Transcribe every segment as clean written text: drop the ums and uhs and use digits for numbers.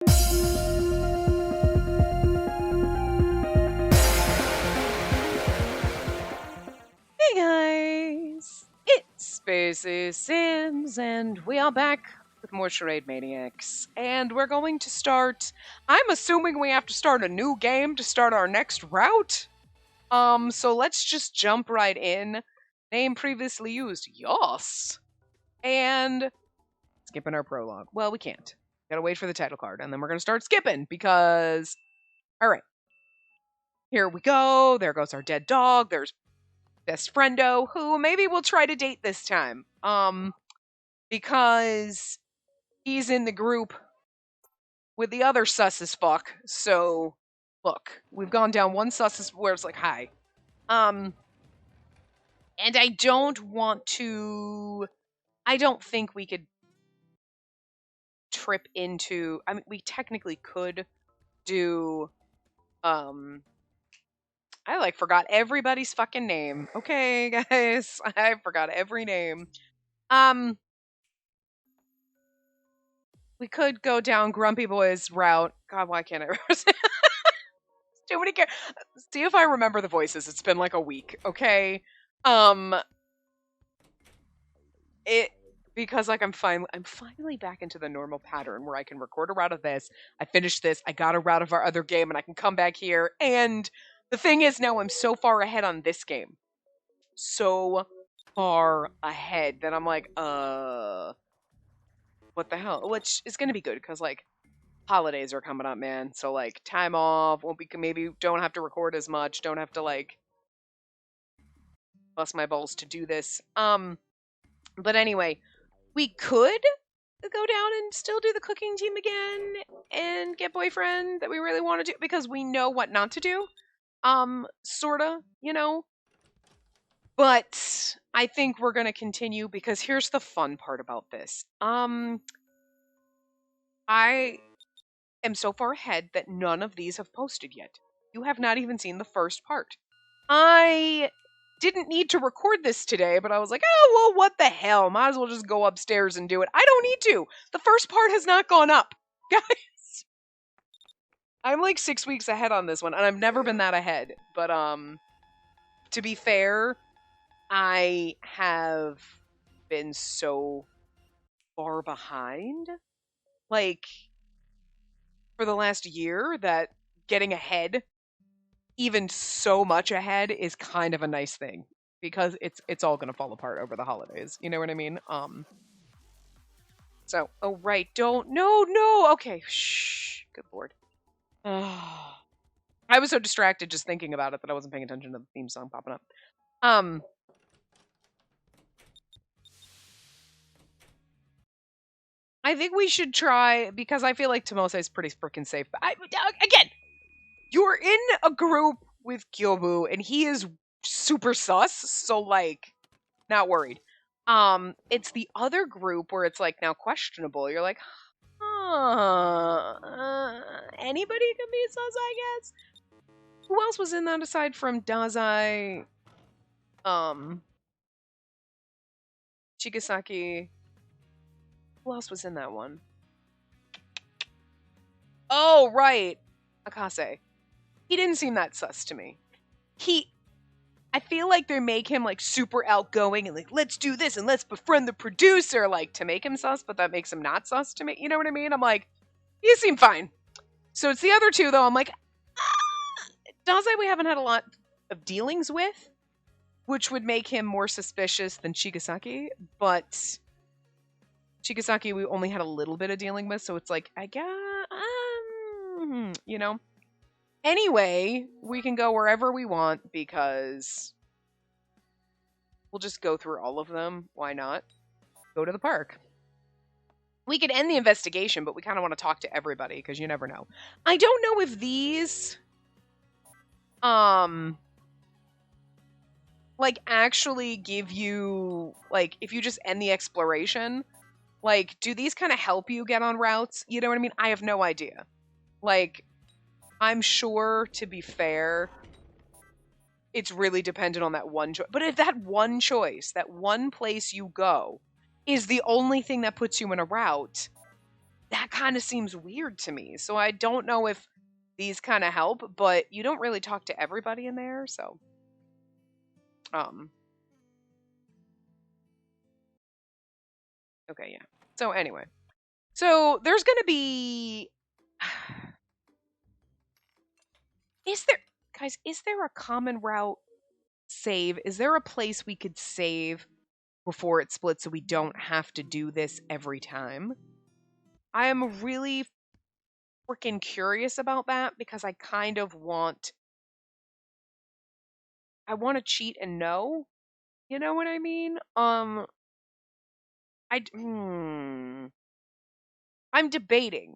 Hey guys, it's Spacey Sims, and we are back with more Charade Maniacs. And we're going to start. I'm assuming we have to start a new game to start our next route. So let's just jump right in. Name previously used, yes. And skipping our prologue. Well, we can't. Gotta wait for the title card, and then we're gonna start skipping because. Alright. Here we go. There goes our dead dog. There's best friendo, who maybe we'll try to date this time. Because he's in the group with the other sus as fuck. So, look, we've gone down one sus as where it's like, hi. And I don't want to. I don't think we could trip into. I mean, we technically could do. I forgot everybody's fucking name. Okay, guys, I forgot every name. We could go down Grumpy Boy's route. God, why can't I remember? Too many See if I remember the voices. It's been like a week, okay? It because like I'm finally back into the normal pattern where I can record a route of this. I finished this. I got a route of our other game, and I can come back here. And the thing is, now I'm so far ahead on this game, so far ahead that I'm like, what the hell? Which is gonna be good because like holidays are coming up, man. So like time off, won't be maybe don't have to record as much, don't have to like bust my balls to do this. But anyway, we could go down and still do the cooking team again and get boyfriend that we really want to do because we know what not to do. Sorta, you know. But I think we're gonna continue because here's the fun part about this. I am so far ahead that none of these have posted yet. You have not even seen the first part. I didn't need to record this today, but I was like, oh, well, what the hell? Might as well just go upstairs and do it. I don't need to. The first part has not gone up. Guys, I'm like 6 weeks ahead on this one, and I've never been that ahead. But, to be fair, I have been so far behind. Like, for the last year that getting ahead, even so much ahead, is kind of a nice thing because it's all gonna fall apart over the holidays. You know what I mean? So, oh right, don't no. Okay, shh. Good lord. I was so distracted just thinking about it that I wasn't paying attention to the theme song popping up. I think we should try because I feel like Tomose is pretty freaking safe. But again, you're in a group with Kyobu, and he is super sus, so, like, not worried. It's the other group where it's, like, now questionable. You're like, anybody can be sus, I guess? Who else was in that aside from Dazai, Chigasaki? Who else was in that one? Oh, right. Akase. He didn't seem that sus to me. I feel like they make him like super outgoing and like, let's do this and let's befriend the producer, like to make him sus, but that makes him not sus to me. You know what I mean? I'm like, you seem fine. So it's the other two though. I'm like, Dazai we haven't had a lot of dealings with, which would make him more suspicious than Chigasaki, but Chigasaki we only had a little bit of dealing with, so it's like, I guess, you know? Anyway, we can go wherever we want because we'll just go through all of them. Why not? Go to the park. We could end the investigation, but we kind of want to talk to everybody because you never know. I don't know if these, like, actually give you, like, if you just end the exploration, like, do these kind of help you get on routes? You know what I mean? I have no idea. Like, I'm sure, to be fair, it's really dependent on that one choice. But if that one choice, that one place you go, is the only thing that puts you in a route, that kind of seems weird to me. So I don't know if these kind of help, but you don't really talk to everybody in there, so um okay, yeah. So anyway. So there's going to be is there guys, is there a common route save? Is there a place we could save before it splits so we don't have to do this every time? I am really freaking curious about that because I kind of want to cheat and know. You know what I mean? I'm debating.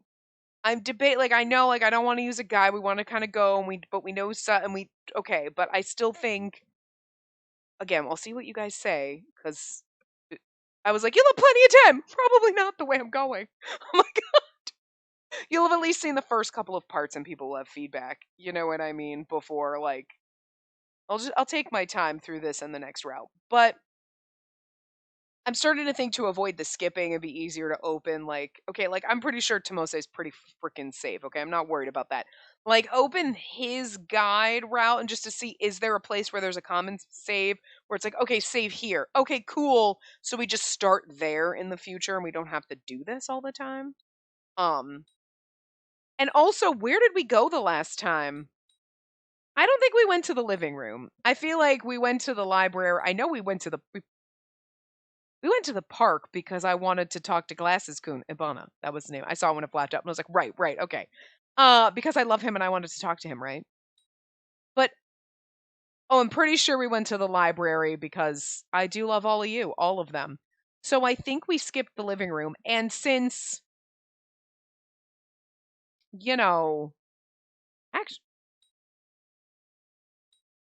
Like I know like I don't want to use a guy. We want to kind of go and but we know and we okay, but I still think again, we'll see what you guys say cuz I was like, you'll have plenty of time. Probably not the way I'm going. I'm like, you'll have at least seen the first couple of parts and people will have feedback. You know what I mean? Before like I'll take my time through this and the next route. But I'm starting to think to avoid the skipping and be easier to open. Like, okay, like I'm pretty sure Tomose is pretty freaking safe. Okay, I'm not worried about that. Like, open his guide route and just to see is there a place where there's a common save where it's like, okay, save here. Okay, cool. So we just start there in the future and we don't have to do this all the time. Um, and also, where did we go the last time? I don't think we went to the living room. I feel like we went to the library. I know we went to we went to the park because I wanted to talk to Glasses Kun Ibana. That was the name. I saw when it flashed up and I was like, right, okay. Because I love him and I wanted to talk to him, right? But oh, I'm pretty sure we went to the library because I do love all of you, all of them. So I think we skipped the living room. And since, you know, actually,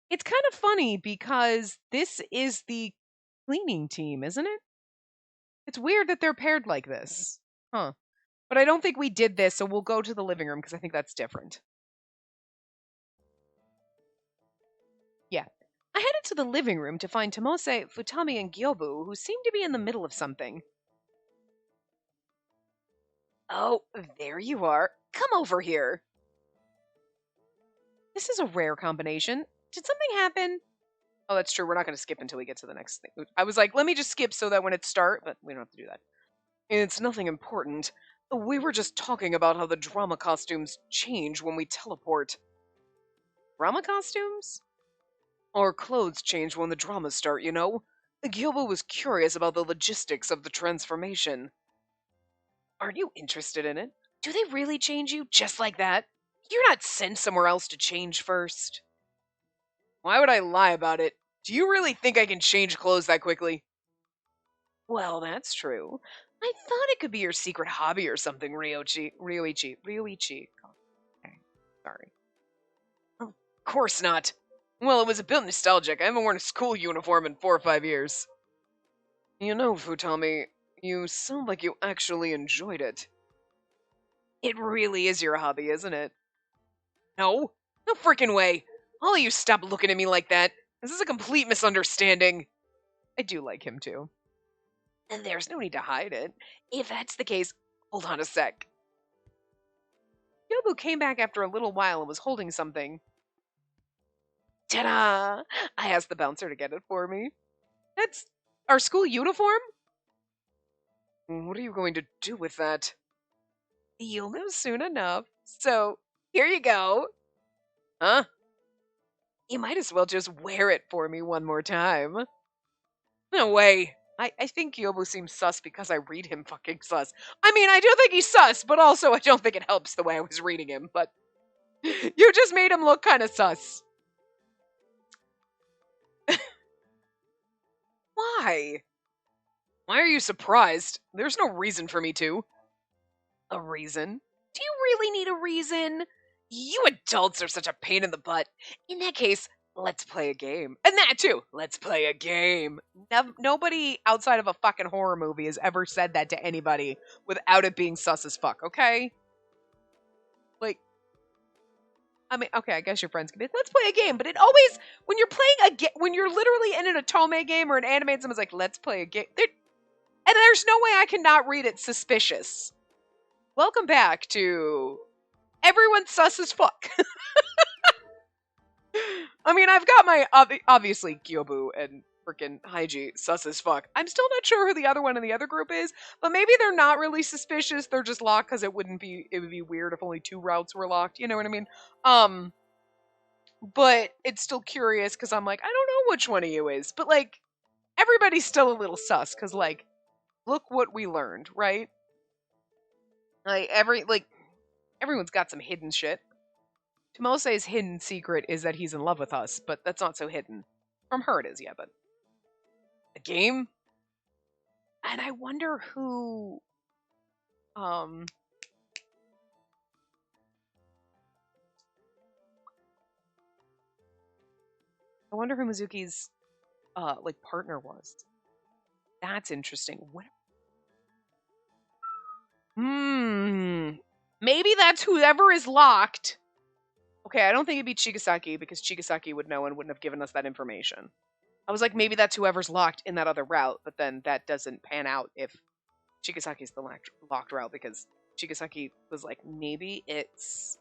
it's kind of funny because this is the cleaning team, isn't it? It's weird that they're paired like this. Huh. But I don't think we did this, so we'll go to the living room because I think that's different. Yeah. I headed to the living room to find Tomose, Futami, and Gyobu, who seemed to be in the middle of something. Oh, there you are. Come over here. This is a rare combination. Did something happen? Oh, that's true. We're not going to skip until we get to the next thing. I was like, let me just skip so that when it starts, but we don't have to do that. It's nothing important. We were just talking about how the drama costumes change when we teleport. Drama costumes? Our clothes change when the dramas start, you know? Gilbo was curious about the logistics of the transformation. Aren't you interested in it? Do they really change you just like that? You're not sent somewhere else to change first. Why would I lie about it? Do you really think I can change clothes that quickly? Well, that's true. I thought it could be your secret hobby or something, Ryoichi. Okay, sorry. Of course not. Well, it was a bit nostalgic. I haven't worn a school uniform in 4 or 5 years. You know, Futami, you sound like you actually enjoyed it. It really is your hobby, isn't it? No. No freaking way. All of you stop looking at me like that. This is a complete misunderstanding. I do like him too. And there's no need to hide it. If that's the case, hold on a sec. Yobu came back after a little while and was holding something. Ta-da! I asked the bouncer to get it for me. That's our school uniform? What are you going to do with that? You'll know soon enough. So, here you go. Huh? You might as well just wear it for me one more time. No way. I think Yobu seems sus because I read him fucking sus. I mean, I do think he's sus, but also I don't think it helps the way I was reading him, but you just made him look kind of sus. Why? Why are you surprised? There's no reason for me to. A reason? Do you really need a reason? You adults are such a pain in the butt. In that case, let's play a game. And that too. Let's play a game. Nobody outside of a fucking horror movie has ever said that to anybody without it being sus as fuck, okay? Like, I mean, okay, I guess your friends can be like, let's play a game, but it always, when you're playing a game, when you're literally in an Otome game or an anime and someone's like, let's play a game, and there's no way I cannot read it suspicious. Welcome back to Everyone's Sus as Fuck. I mean, I've got my, obviously, Kyobu and freaking Haiji sus as fuck. I'm still not sure who the other one in the other group is, but maybe they're not really suspicious. They're just locked because it would be weird if only 2 routes were locked. You know what I mean? But it's still curious because I'm like, I don't know which one of you is, but like, everybody's still a little sus because like, look what we learned, right? Like everyone's got some hidden shit. Tomose's hidden secret is that he's in love with us, but that's not so hidden. From her it is, yeah, but a game? And I wonder who I wonder who Mizuki's like partner was. That's interesting. What maybe that's whoever is locked. Okay, I don't think it'd be Chigasaki because Chigasaki would know and wouldn't have given us that information. I was like, maybe that's whoever's locked in that other route, but then that doesn't pan out if Chigasaki's the locked route because Chigasaki was like, maybe it's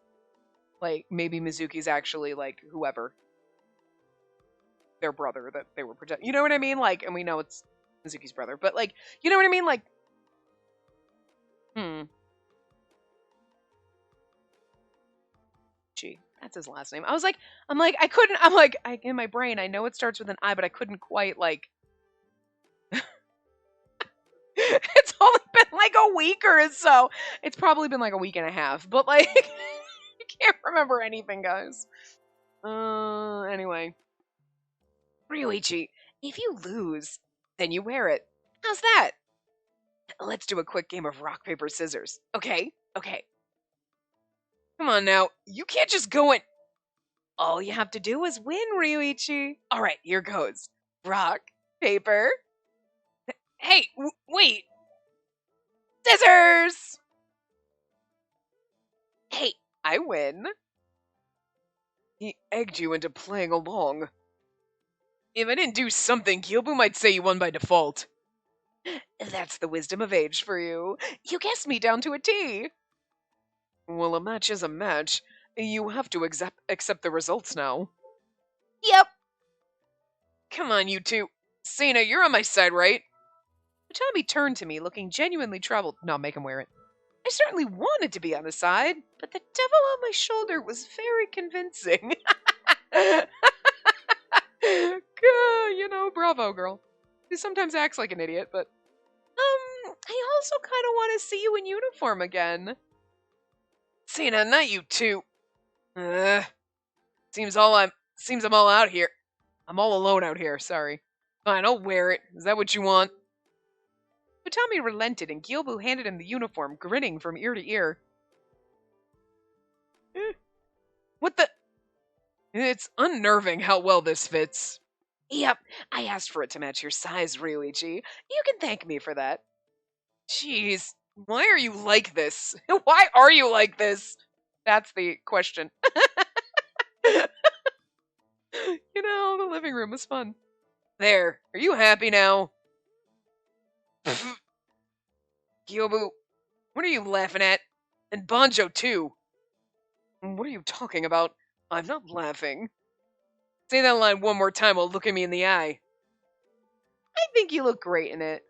like, maybe Mizuki's actually like whoever their brother that they were protecting. You know what I mean? Like, and we know it's Mizuki's brother, but like, you know what I mean? Like, Gee, that's his last name. In my brain, I know it starts with an I, but I couldn't quite like. It's only been like a week or so. It's probably been like a week and a half, but like, I can't remember anything, guys. Anyway. Ryuichi, if you lose, then you wear it. How's that? Let's do a quick game of rock, paper, scissors. Okay? Okay. Come on now. You can't just go and... All you have to do is win, Ryuichi. Alright, here goes. Rock, paper... Hey, wait! Scissors! Hey, I win. He egged you into playing along. If I didn't do something, Kyobu might say you won by default. That's the wisdom of age for you. You guessed me down to a T. Well, a match is a match. You have to accept the results now. Yep. Come on, you two. Sana, you're on my side, right? Tommy turned to me, looking genuinely troubled. No, make him wear it. I certainly wanted to be on his side, but the devil on my shoulder was very convincing. You know, bravo, girl. He sometimes acts like an idiot, but... I also kind of want to see you in uniform again. Sana, not you too. Seems I'm all out here. I'm all alone out here, sorry. Fine, I'll wear it. Is that what you want? Utami relented and Gyobu handed him the uniform, grinning from ear to ear. What the? It's unnerving how well this fits. Yep, I asked for it to match your size, Ryuichi. You can thank me for that. Jeez, why are you like this? Why are you like this? That's the question. You know, the living room was fun. There, are you happy now? Kyobu, what are you laughing at? And Banjo, too. What are you talking about? I'm not laughing. Say that line one more time while looking me in the eye. I think you look great in it.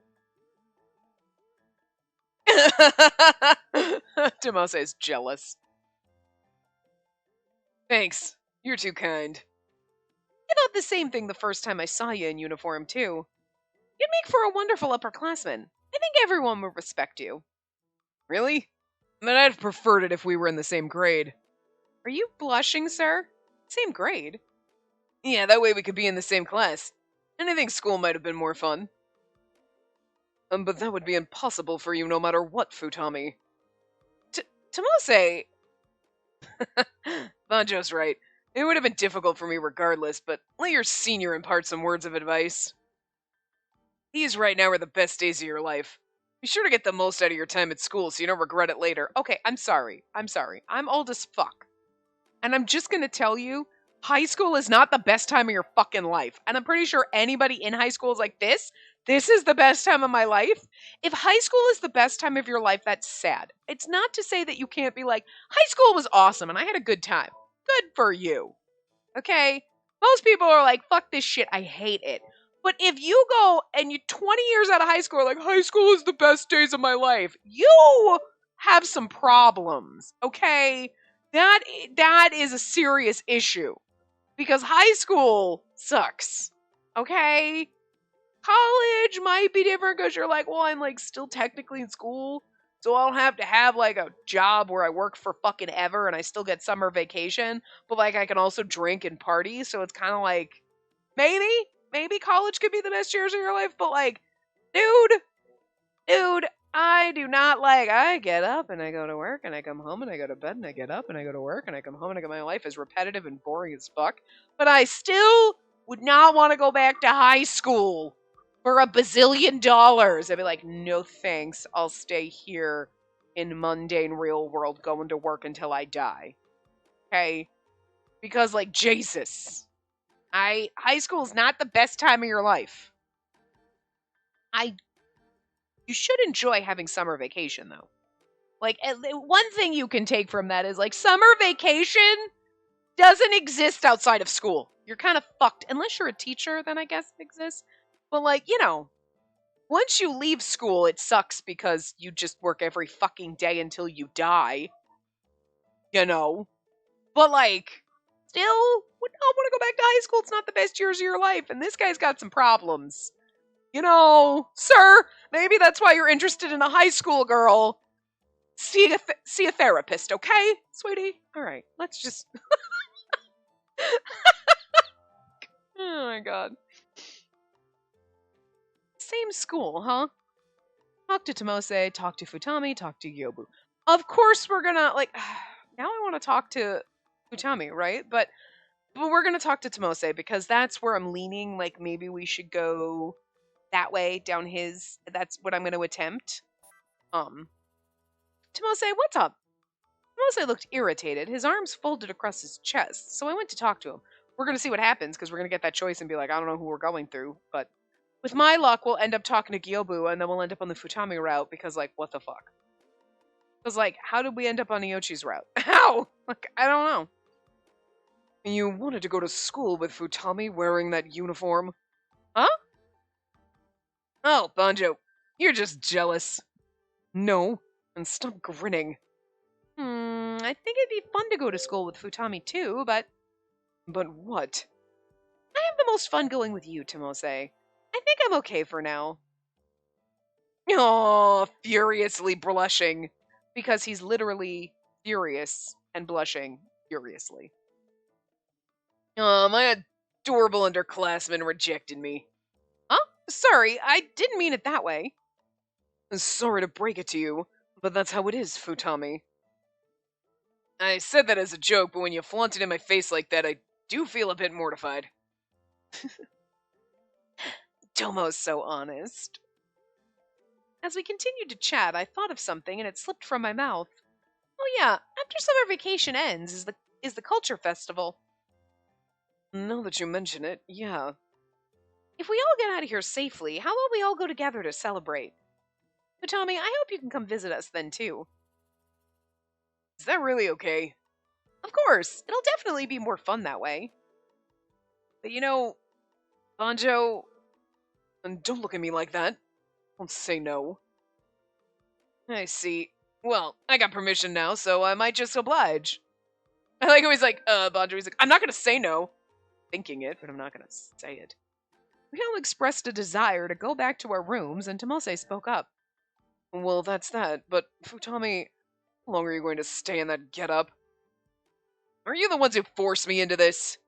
Tomose is jealous. Thanks. You're too kind. I thought the same thing the first time I saw you in uniform, too. You'd make for a wonderful upperclassman. I think everyone would respect you. Really? But I'd have preferred it if we were in the same grade. Are you blushing, sir? Same grade? Yeah, that way we could be in the same class. And I think school might have been more fun. But that would be impossible for you no matter what, Futami. Tomose... Banjo's right. It would have been difficult for me regardless, but let your senior impart some words of advice. These right now are the best days of your life. Be sure to get the most out of your time at school so you don't regret it later. Okay, I'm sorry. I'm old as fuck. And I'm just gonna tell you, high school is not the best time of your fucking life. And I'm pretty sure anybody in high school is like, this this is the best time of my life. If high school is the best time of your life, that's sad. It's not to say that you can't be like, high school was awesome and I had a good time. Good for you. Okay? Most people are like, fuck this shit, I hate it. But if you go and you're 20 years out of high school, like, high school is the best days of my life, you have some problems, okay? That is a serious issue. Because high school sucks, okay? College might be different because you're like, well, I'm like still technically in school, so I don't have to have like a job where I work for fucking ever and I still get summer vacation, but like I can also drink and party, so it's kind of like maybe college could be the best years of your life, but like, dude, I do not like, I get up and I go to work and I come home and I go to bed and I get up and I go to work and I come home and my life is repetitive and boring as fuck, but I still would not want to go back to high school for $1 bazillion. I'd be like, no thanks, I'll stay here in mundane real world going to work until I die. Okay? Because like, Jesus. High school is not the best time of your life. You should enjoy having summer vacation though. Like, one thing you can take from that is like, summer vacation doesn't exist outside of school. You're kind of fucked. Unless you're a teacher, then I guess it exists. But like, once you leave school, it sucks because you just work every fucking day until you die. But like, still, would not want to go back to high school. It's not the best years of your life. And this guy's got some problems. Sir, maybe that's why you're interested in a high school girl. See a therapist, okay, sweetie? All right, let's just... Oh my god. Same school, huh? Talk to Tomose, talk to Futami, talk to Yobu. Of course we're gonna, like... Now I want to talk to Futami, right? But we're gonna talk to Tomose because that's where I'm leaning. Like, maybe we should go that way, down his... That's what I'm gonna attempt. Tomose, what's up? Tomose looked irritated. His arms folded across his chest, so I went to talk to him. We're going to see what happens, because we're going to get that choice and be like, I don't know who we're going through, but with my luck, we'll end up talking to Gyobu, and then we'll end up on the Futami route, because, like, what the fuck? Because, like, how did we end up on Iochi's route? How? Like, I don't know. You wanted to go to school with Futami wearing that uniform? Huh? Oh, Banjo, you're just jealous. No, and stop grinning. I think it'd be fun to go to school with Futami too, but... But what? I have the most fun going with you, Tomose. I think I'm okay for now. Oh, furiously blushing. Because he's literally furious and blushing furiously. My adorable underclassman rejected me. Huh? Sorry, I didn't mean it that way. Sorry to break it to you, but that's how it is, Futami. I said that as a joke, but when you flaunt it in my face like that, I do feel a bit mortified. Tomo's so honest. As we continued to chat, I thought of something and it slipped from my mouth. Oh yeah, after summer vacation ends is the culture festival. Now that you mention it, yeah. If we all get out of here safely, how about we all go together to celebrate? But Tommy, I hope you can come visit us then too. Is that really okay? Of course, it'll definitely be more fun that way. But Banjo, and don't look at me like that. Don't say no. I see. Well, I got permission now, so I might just oblige. I like how he's like, Banjo, he's like, I'm not gonna say no. Thinking it, but I'm not gonna say it. We all expressed a desire to go back to our rooms, and Tomose spoke up. Well, that's that, but Futami, how long are you going to stay in that get-up? Are you the ones who forced me into this?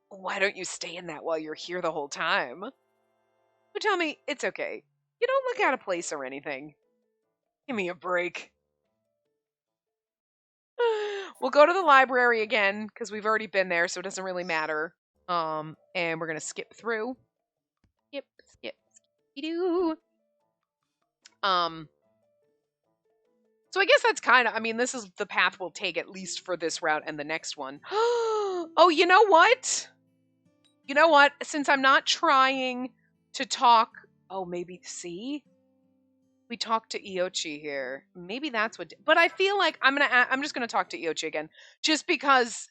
Why don't you stay in that while you're here the whole time? Futami, it's okay. You don't look out of place or anything. Give me a break. We'll go to the library again, because we've already been there, so it doesn't really matter. And we're gonna skip through. Skip, do. So I guess that's kind of, this is the path we'll take at least for this route and the next one. Oh, you know what? Since I'm not trying to talk. Oh, maybe see? We talked to Iochi here. Maybe that's what. But I feel like I'm just gonna talk to Iochi again, just because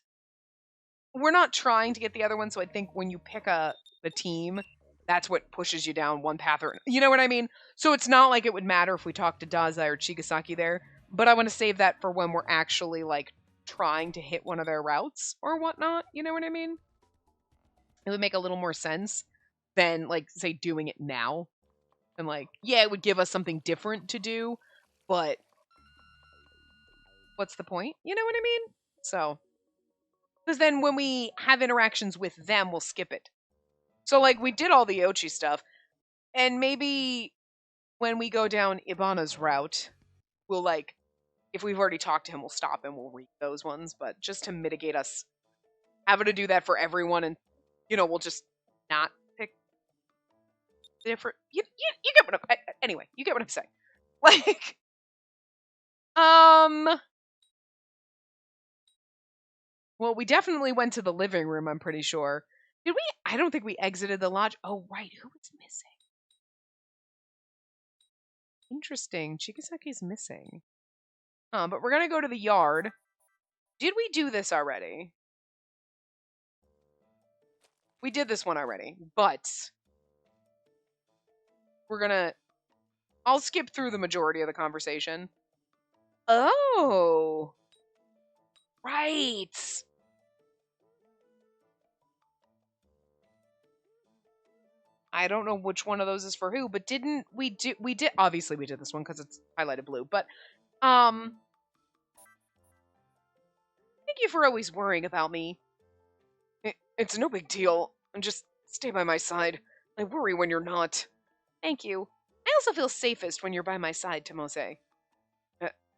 we're not trying to get the other one. So I think when you pick the team, that's what pushes you down one path or you know what I mean. So it's not like it would matter if we talk to Dazai or Chigasaki there. But I want to save that for when we're actually like trying to hit one of their routes or whatnot. You know what I mean? It would make a little more sense than like say doing it now. And like, yeah, it would give us something different to do, but what's the point? You know what I mean? So, because then when we have interactions with them, we'll skip it. So like we did all the Ochi stuff, and maybe when we go down Ibana's route, we'll like, if we've already talked to him, we'll stop and we'll read those ones, but just to mitigate us having to do that for everyone, and we'll just not pick different. You get what anyway. You get what I'm saying. Like, well, we definitely went to the living room. I'm pretty sure. Did we? I don't think we exited the lodge. Oh, right. Who was missing? Interesting. Chigasaki's missing. But we're gonna go to the yard. Did we do this already? We did this one already, but I'll skip through the majority of the conversation. Oh, right. I don't know which one of those is for who, but didn't we do? We did. Obviously, we did this one because it's highlighted blue. But thank you for always worrying about me. It's no big deal. Just stay by my side. I worry when you're not. Thank you. I also feel safest when you're by my side, Tomose.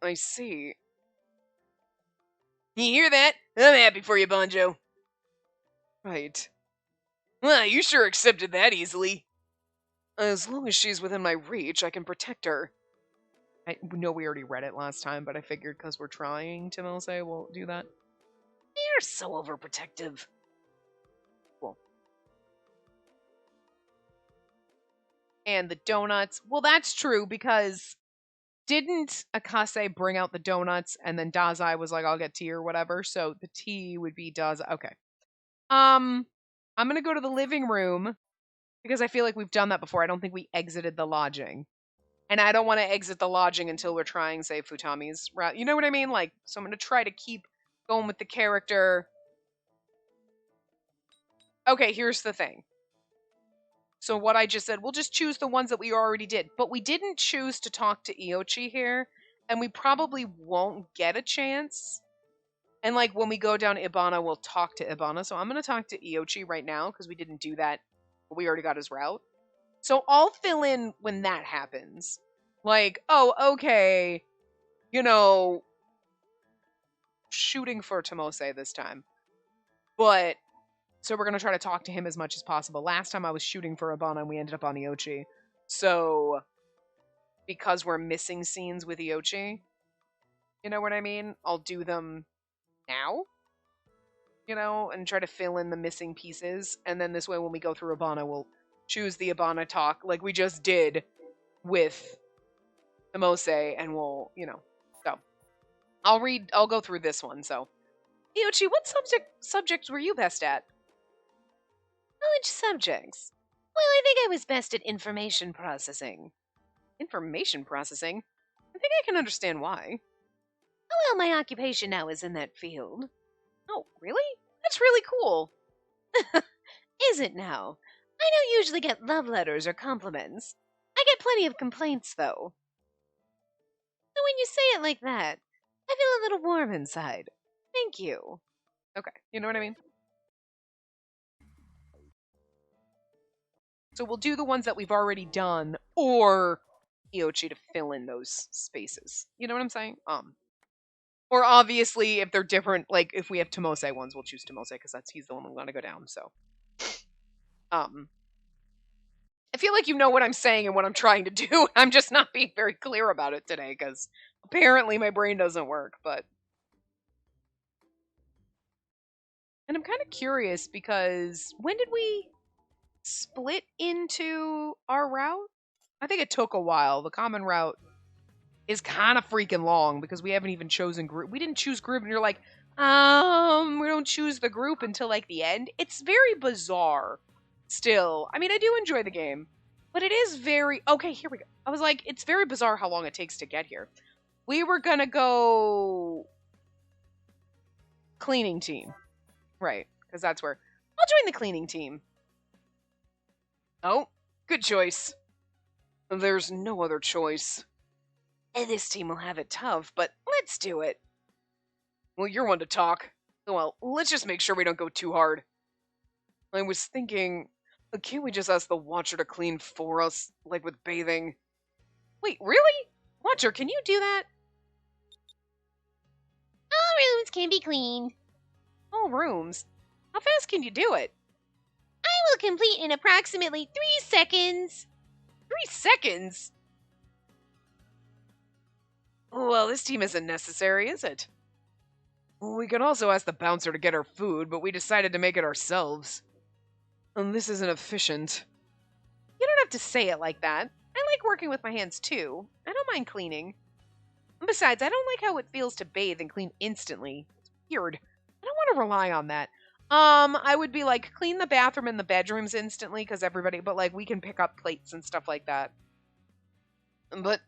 I see. You hear that? I'm happy for you, Banjo. Right. Well, you sure accepted that easily. As long as she's within my reach, I can protect her. I know we already read it last time, but I figured because we're trying, Tomose, we'll do that. You're so overprotective. Cool. And the donuts. Well, that's true because didn't Akase bring out the donuts and then Dazai was like, I'll get tea or whatever. So the tea would be Dazai. Okay. I'm gonna go to the living room because I feel like we've done that before. I don't think we exited the lodging. And I don't want to exit the lodging until we're trying, say, Futami's route. You know what I mean? Like, so I'm gonna try to keep going with the character. Okay, here's the thing. So what I just said, we'll just choose the ones that we already did. But we didn't choose to talk to Iochi here, and we probably won't get a chance. And like when we go down Ibana, we'll talk to Ibana. So I'm going to talk to Iochi right now because we didn't do that. But we already got his route. So I'll fill in when that happens. Like, oh, okay, shooting for Tomose this time. But so we're going to try to talk to him as much as possible. Last time I was shooting for Ibana and we ended up on Iochi. So, because we're missing scenes with Iochi, you know what I mean? I'll do them now, and try to fill in the missing pieces. And then this way, when we go through Ibana, we'll choose the Ibana talk like we just did with Tomose, and we'll, So, I'll go through this one. So, Iochi, what subjects were you best at? Knowledge subjects. Well, I think I was best at information processing. Information processing? I think I can understand why. Oh, well, my occupation now is in that field. Oh, really? That's really cool. Is it now? I don't usually get love letters or compliments. I get plenty of complaints, though. So when you say it like that, I feel a little warm inside. Thank you. Okay, you know what I mean? So we'll do the ones that we've already done, or Iochi to fill in those spaces. You know what I'm saying? Or obviously, if they're different, like if we have Tomose ones, we'll choose Tomose because he's the one we want to go down. So, I feel like you know what I'm saying and what I'm trying to do. I'm just not being very clear about it today because apparently my brain doesn't work. And I'm kind of curious because when did we split into our route? I think it took a while. The common route is kind of freaking long because we haven't even chosen group. We didn't choose group, and you're like, we don't choose the group until like the end. It's very bizarre. Still, I mean, I do enjoy the game, but it is very okay. Here we go. I was like, it's very bizarre how long it takes to get here. We were gonna go cleaning team, right? Because that's where I'll join the cleaning team. Oh, good choice. There's no other choice. And this team will have it tough, but let's do it. Well, you're one to talk. Well, let's just make sure we don't go too hard. I was thinking, can't we just ask the Watcher to clean for us, like with bathing? Wait, really? Watcher, can you do that? All rooms can be cleaned. All rooms? How fast can you do it? I will complete in approximately 3 seconds. 3 seconds? Well, this team isn't necessary, is it? We could also ask the bouncer to get our food, but we decided to make it ourselves. And this isn't efficient. You don't have to say it like that. I like working with my hands too. I don't mind cleaning. And besides, I don't like how it feels to bathe and clean instantly. It's weird. I don't want to rely on that. I would be like, clean the bathroom and the bedrooms instantly because everybody, but like we can pick up plates and stuff like that. But,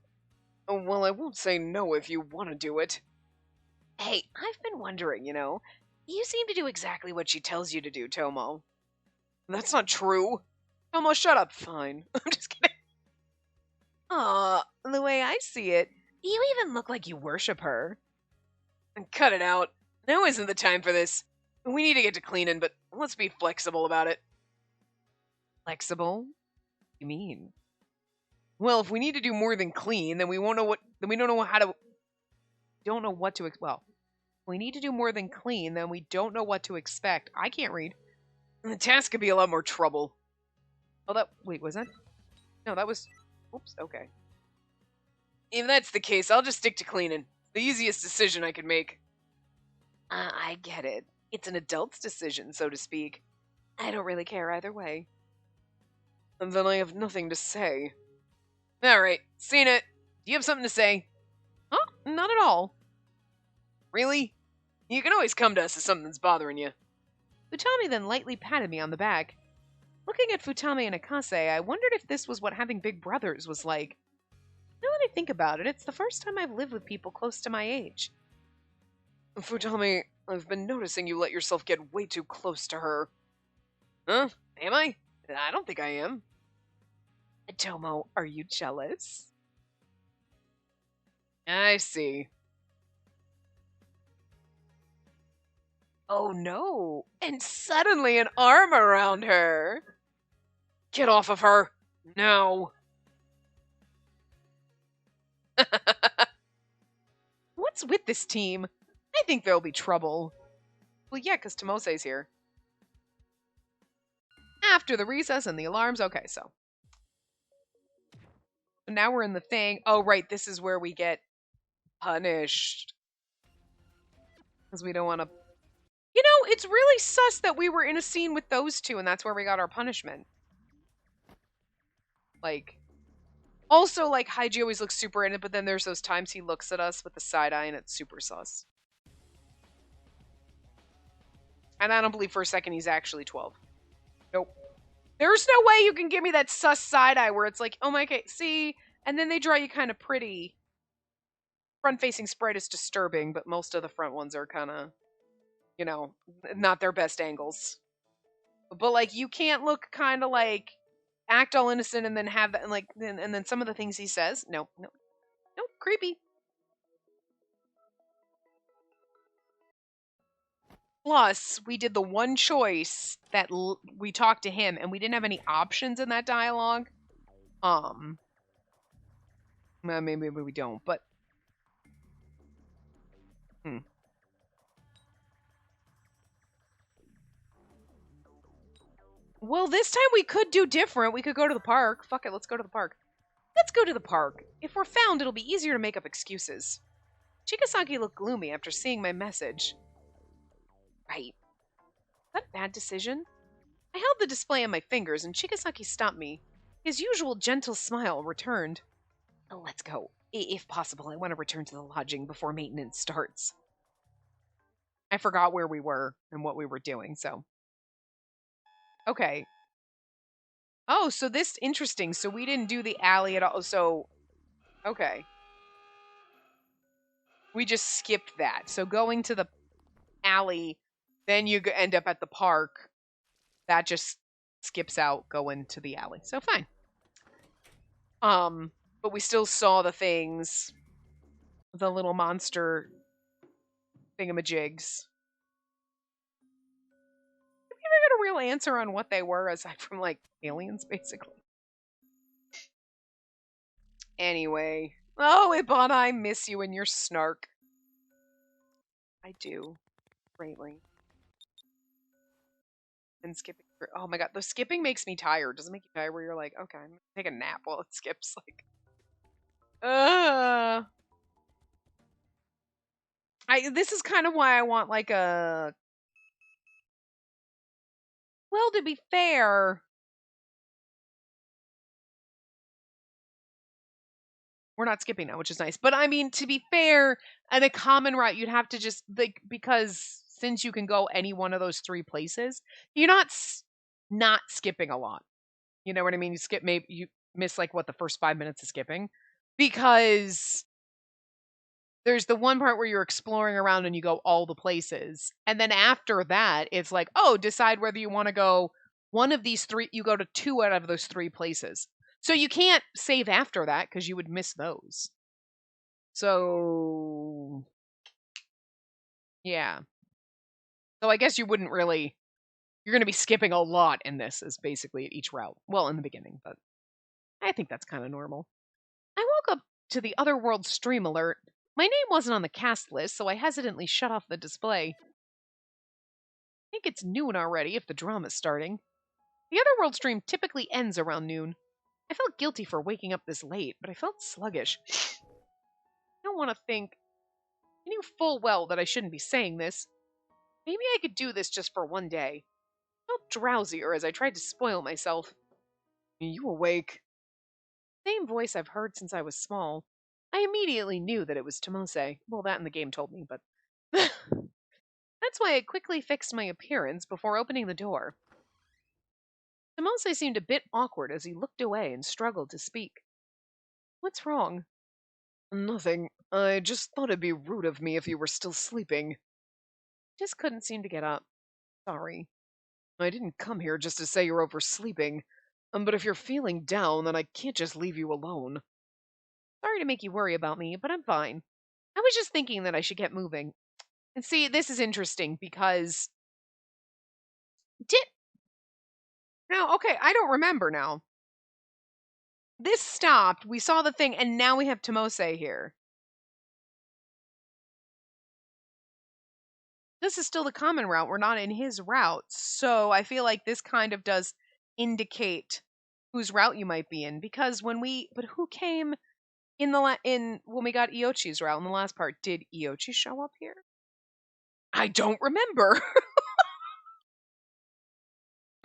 well, I won't say no if you want to do it. Hey, I've been wondering, you seem to do exactly what she tells you to do, Tomo. That's not true. Tomo, shut up. Fine. I'm just kidding. The way I see it, you even look like you worship her. Cut it out. Now isn't the time for this. We need to get to cleaning, but let's be flexible about it. Flexible? You mean? Well, if we need to do more than clean, then we won't know what. Then we don't know how to. Don't know what to. Well, if we need to do more than clean, then we don't know what to expect. I can't read. And the task could be a lot more trouble. Oh, wait, was that? No, that was. Oops. Okay. If that's the case, I'll just stick to cleaning. The easiest decision I could make. I get it. It's an adult's decision, so to speak. I don't really care either way. And then I have nothing to say. Alright, seen it. Do you have something to say? Huh? Not at all. Really? You can always come to us if something's bothering you. Futami then lightly patted me on the back. Looking at Futami and Akase, I wondered if this was what having big brothers was like. Now that I think about it, it's the first time I've lived with people close to my age. Futami, I've been noticing you let yourself get way too close to her. Huh? Am I? I don't think I am. Tomo, are you jealous? I see. Oh no! And suddenly an arm around her! Get off of her! No! What's with this team? I think there'll be trouble. Well, yeah, because Tomose's here. After the recess and the alarms. Okay, so now we're in the thing. Oh, right, this is where we get punished. Because we don't want to... it's really sus that we were in a scene with those two, and that's where we got our punishment. Like... Also, like, Haiji always looks super in it, but then there's those times he looks at us with the side eye, and it's super sus. And I don't believe for a second he's actually 12. Nope. There's no way you can give me that sus side eye where it's like, oh my god, see? And then they draw you kind of pretty. Front-facing sprite is disturbing, but most of the front ones are kind of, not their best angles. But, like, you can't look kind of like, act all innocent and then have that, and like, and then some of the things he says, no, creepy. Plus, we did the one choice that we talked to him, and we didn't have any options in that dialogue. Well, maybe we don't, but... Well, this time we could do different. We could go to the park. Fuck it, let's go to the park. Let's go to the park. If we're found, it'll be easier to make up excuses. Chikasaki looked gloomy after seeing my message. Right. Is that a bad decision? I held the display in my fingers, and Chigasaki stopped me. His usual gentle smile returned. Oh, let's go. If possible, I want to return to the lodging before maintenance starts. I forgot where we were and what we were doing, so. Okay. Oh, so this interesting. So we didn't do the alley at all. So, okay. We just skipped that. So going to the alley, then you end up at the park. That just skips out going to the alley. So fine. But we still saw the things, the little monster thingamajigs. Did we ever get a real answer on what they were aside from like aliens, basically? Anyway. Oh, Ibana, I miss you and your snark. I do. Greatly. And skipping. Oh my god, the skipping makes me tired. Does it make you tired where you're like, okay, I'm gonna take a nap while it skips? Like, this is kind of why I want like a. Well, to be fair, we're not skipping now, which is nice. But I mean, to be fair, and a common route, you'd have to just like because since you can go any one of those three places, you're not skipping a lot. You know what I mean? You skip maybe you miss like what the first 5 minutes of skipping because there's the one part where you're exploring around and you go all the places. And then after that, it's like, oh, decide whether you want to go one of these three. You go to two out of those three places. So you can't save after that because you would miss those. So, yeah. So I guess you wouldn't really. You're going to be skipping a lot in this, is basically at each route. Well, in the beginning, but I think that's kind of normal. I woke up to the Otherworld stream alert. My name wasn't on the cast list, so I hesitantly shut off the display. I think it's noon already if the drama's starting. The Otherworld stream typically ends around noon. I felt guilty for waking up this late, but I felt sluggish. I don't want to think. I knew full well that I shouldn't be saying this. Maybe I could do this just for one day. I felt drowsier as I tried to spoil myself. You awake? Same voice I've heard since I was small. I immediately knew that it was Tomose. Well, that in the game told me, but that's why I quickly fixed my appearance before opening the door. Tomose seemed a bit awkward as he looked away and struggled to speak. What's wrong? Nothing. I just thought it'd be rude of me if you were still sleeping. Just couldn't seem to get up. Sorry. I didn't come here just to say you're oversleeping. But if you're feeling down, then I can't just leave you alone. Sorry to make you worry about me, but I'm fine. I was just thinking that I should get moving. And see, this is interesting because did now, okay, I don't remember now. This stopped, we saw the thing, and now we have Tomose here. This is still the common route. We're not in his route. So I feel like this kind of does indicate whose route you might be in. Because but who came in when we got Iochi's route in the last part? Did Iochi show up here? I don't remember.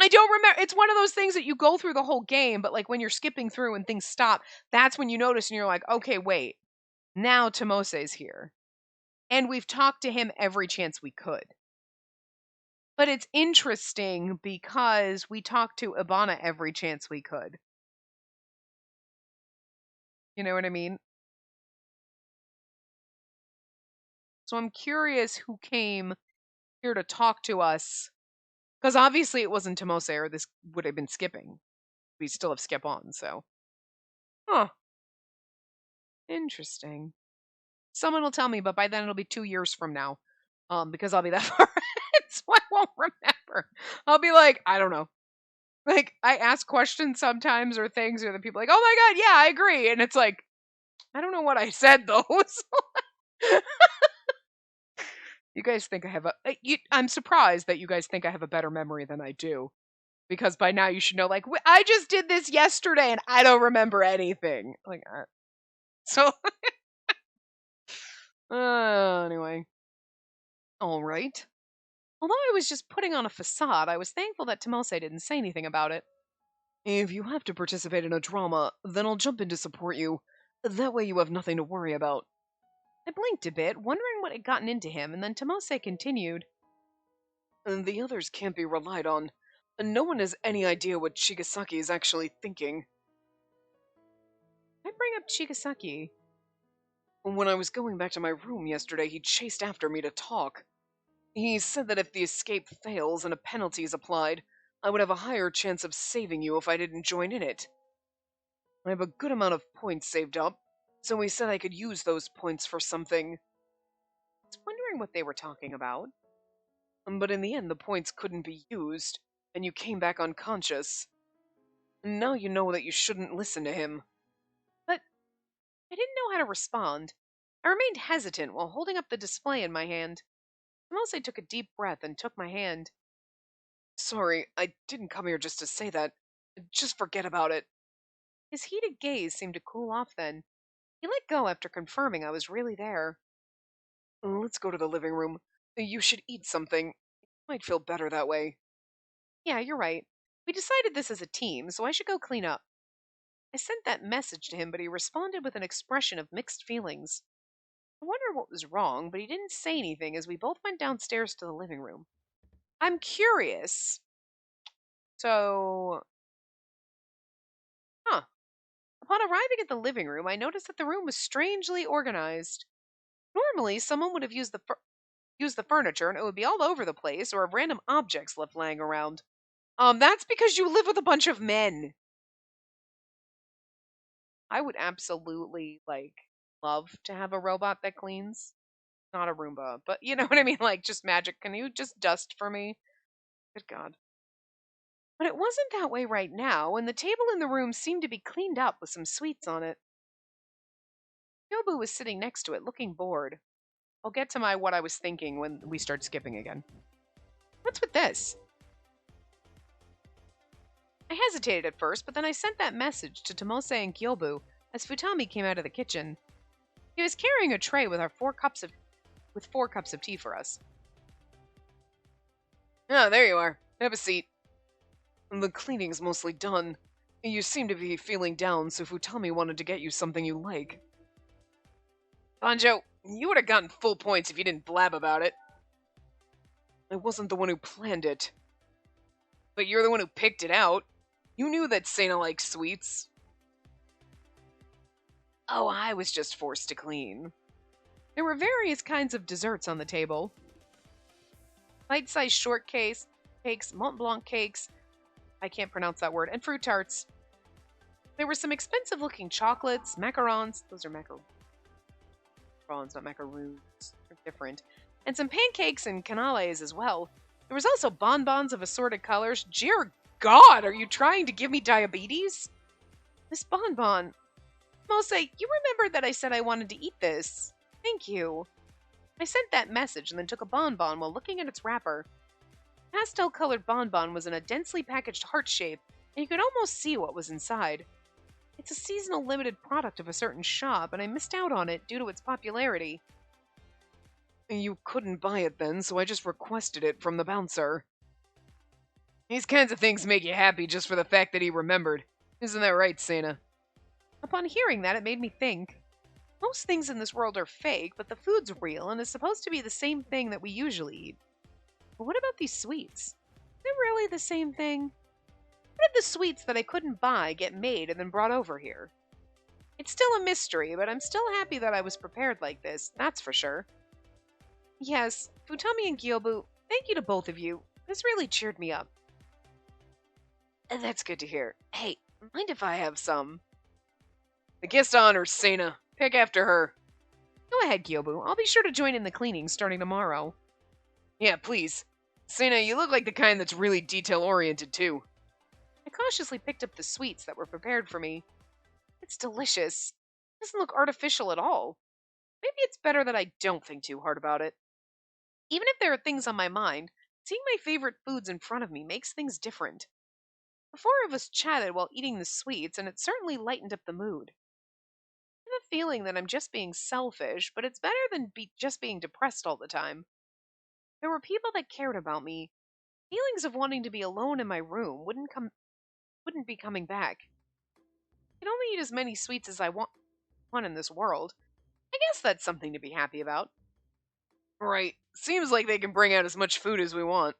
I don't remember. It's one of those things that you go through the whole game, but like when you're skipping through and things stop, that's when you notice and you're like, okay, wait, now Tomose's here. And we've talked to him every chance we could. But it's interesting because we talked to Ibana every chance we could. You know what I mean? So I'm curious who came here to talk to us. Because obviously it wasn't Tomose or this would have been skipping. We still have skip on, so. Huh. Interesting. Someone will tell me, but by then it'll be 2 years from now. Because I'll be that far ahead, so I won't remember. I'll be like, I don't know. Like, I ask questions sometimes or things, or the people are like, oh my god, yeah, I agree. And it's like, I don't know what I said though. You guys think I have I'm surprised that you guys think I have a better memory than I do. Because by now you should know, like, I just did this yesterday and I don't remember anything. Like, so, anyway. All right. Although I was just putting on a facade, I was thankful that Tomose didn't say anything about it. If you have to participate in a drama, then I'll jump in to support you. That way you have nothing to worry about. I blinked a bit, wondering what had gotten into him, and then Tomose continued. And the others can't be relied on. And no one has any idea what Shigesaki is actually thinking. I bring up Shigesaki. When I was going back to my room yesterday, he chased after me to talk. He said that if the escape fails and a penalty is applied, I would have a higher chance of saving you if I didn't join in it. I have a good amount of points saved up, so he said I could use those points for something. I was wondering what they were talking about. But in the end, the points couldn't be used, and you came back unconscious. Now you know that you shouldn't listen to him. But I didn't know how to respond. I remained hesitant while holding up the display in my hand. Tomose took a deep breath and took my hand. Sorry, I didn't come here just to say that. Just forget about it. His heated gaze seemed to cool off then. He let go after confirming I was really there. Let's go to the living room. You should eat something. You might feel better that way. Yeah, you're right. We decided this as a team, so I should go clean up. I sent that message to him, but he responded with an expression of mixed feelings. I wondered what was wrong, but he didn't say anything as we both went downstairs to the living room. I'm curious. So, huh. Upon arriving at the living room, I noticed that the room was strangely organized. Normally, someone would have used the furniture and it would be all over the place or have random objects left laying around. That's because you live with a bunch of men. I would absolutely, love to have a robot that cleans. Not a Roomba, but you know what I mean? Like, just magic. Can you just dust for me? Good God. But it wasn't that way right now, and the table in the room seemed to be cleaned up with some sweets on it. Yobu was sitting next to it, looking bored. I'll get to my what I was thinking when we start skipping again. What's with this? I hesitated at first, but then I sent that message to Tomose and Kyobu as Futami came out of the kitchen. He was carrying a tray with 4 cups of tea for us. Oh, there you are. Have a seat. The cleaning's mostly done. You seem to be feeling down, so Futami wanted to get you something you like. Banjo, you would have gotten full points if you didn't blab about it. I wasn't the one who planned it. But you're the one who picked it out. You knew that Sena likes sweets. Oh, I was just forced to clean. There were various kinds of desserts on the table. Bite-sized shortcakes, Mont Blanc cakes, I can't pronounce that word, and fruit tarts. There were some expensive-looking chocolates, macarons. Those are macarons, not macaroons. They're different. And some pancakes and canales as well. There was also bonbons of assorted colors. Dear God, are you trying to give me diabetes? This bonbon. Mose, you remembered that I said I wanted to eat this. Thank you. I sent that message and then took a bonbon while looking at its wrapper. The pastel-colored bonbon was in a densely packaged heart shape, and you could almost see what was inside. It's a seasonal limited product of a certain shop, and I missed out on it due to its popularity. You couldn't buy it then, so I just requested it from the bouncer. These kinds of things make you happy just for the fact that he remembered. Isn't that right, Sena? Upon hearing that, it made me think. Most things in this world are fake, but the food's real and is supposed to be the same thing that we usually eat. But what about these sweets? Is it really the same thing? How did the sweets that I couldn't buy get made and then brought over here? It's still a mystery, but I'm still happy that I was prepared like this, that's for sure. Yes, Futami and Gyobu, thank you to both of you. This really cheered me up. That's good to hear. Hey, mind if I have some? The guest honors, Sena. Pick after her. Go ahead, Gyobu. I'll be sure to join in the cleaning starting tomorrow. Yeah, please. Sena, you look like the kind that's really detail-oriented, too. I cautiously picked up the sweets that were prepared for me. It's delicious. It doesn't look artificial at all. Maybe it's better that I don't think too hard about it. Even if there are things on my mind, seeing my favorite foods in front of me makes things different. The 4 of us chatted while eating the sweets, and it certainly lightened up the mood. I have a feeling that I'm just being selfish, but it's better than just being depressed all the time. there were people that cared about me, feelings of wanting to be alone in my room wouldn't be coming back. I can only eat as many sweets as I want in this world. I guess that's something to be happy about. Right. Seems like they can bring out as much food as we want.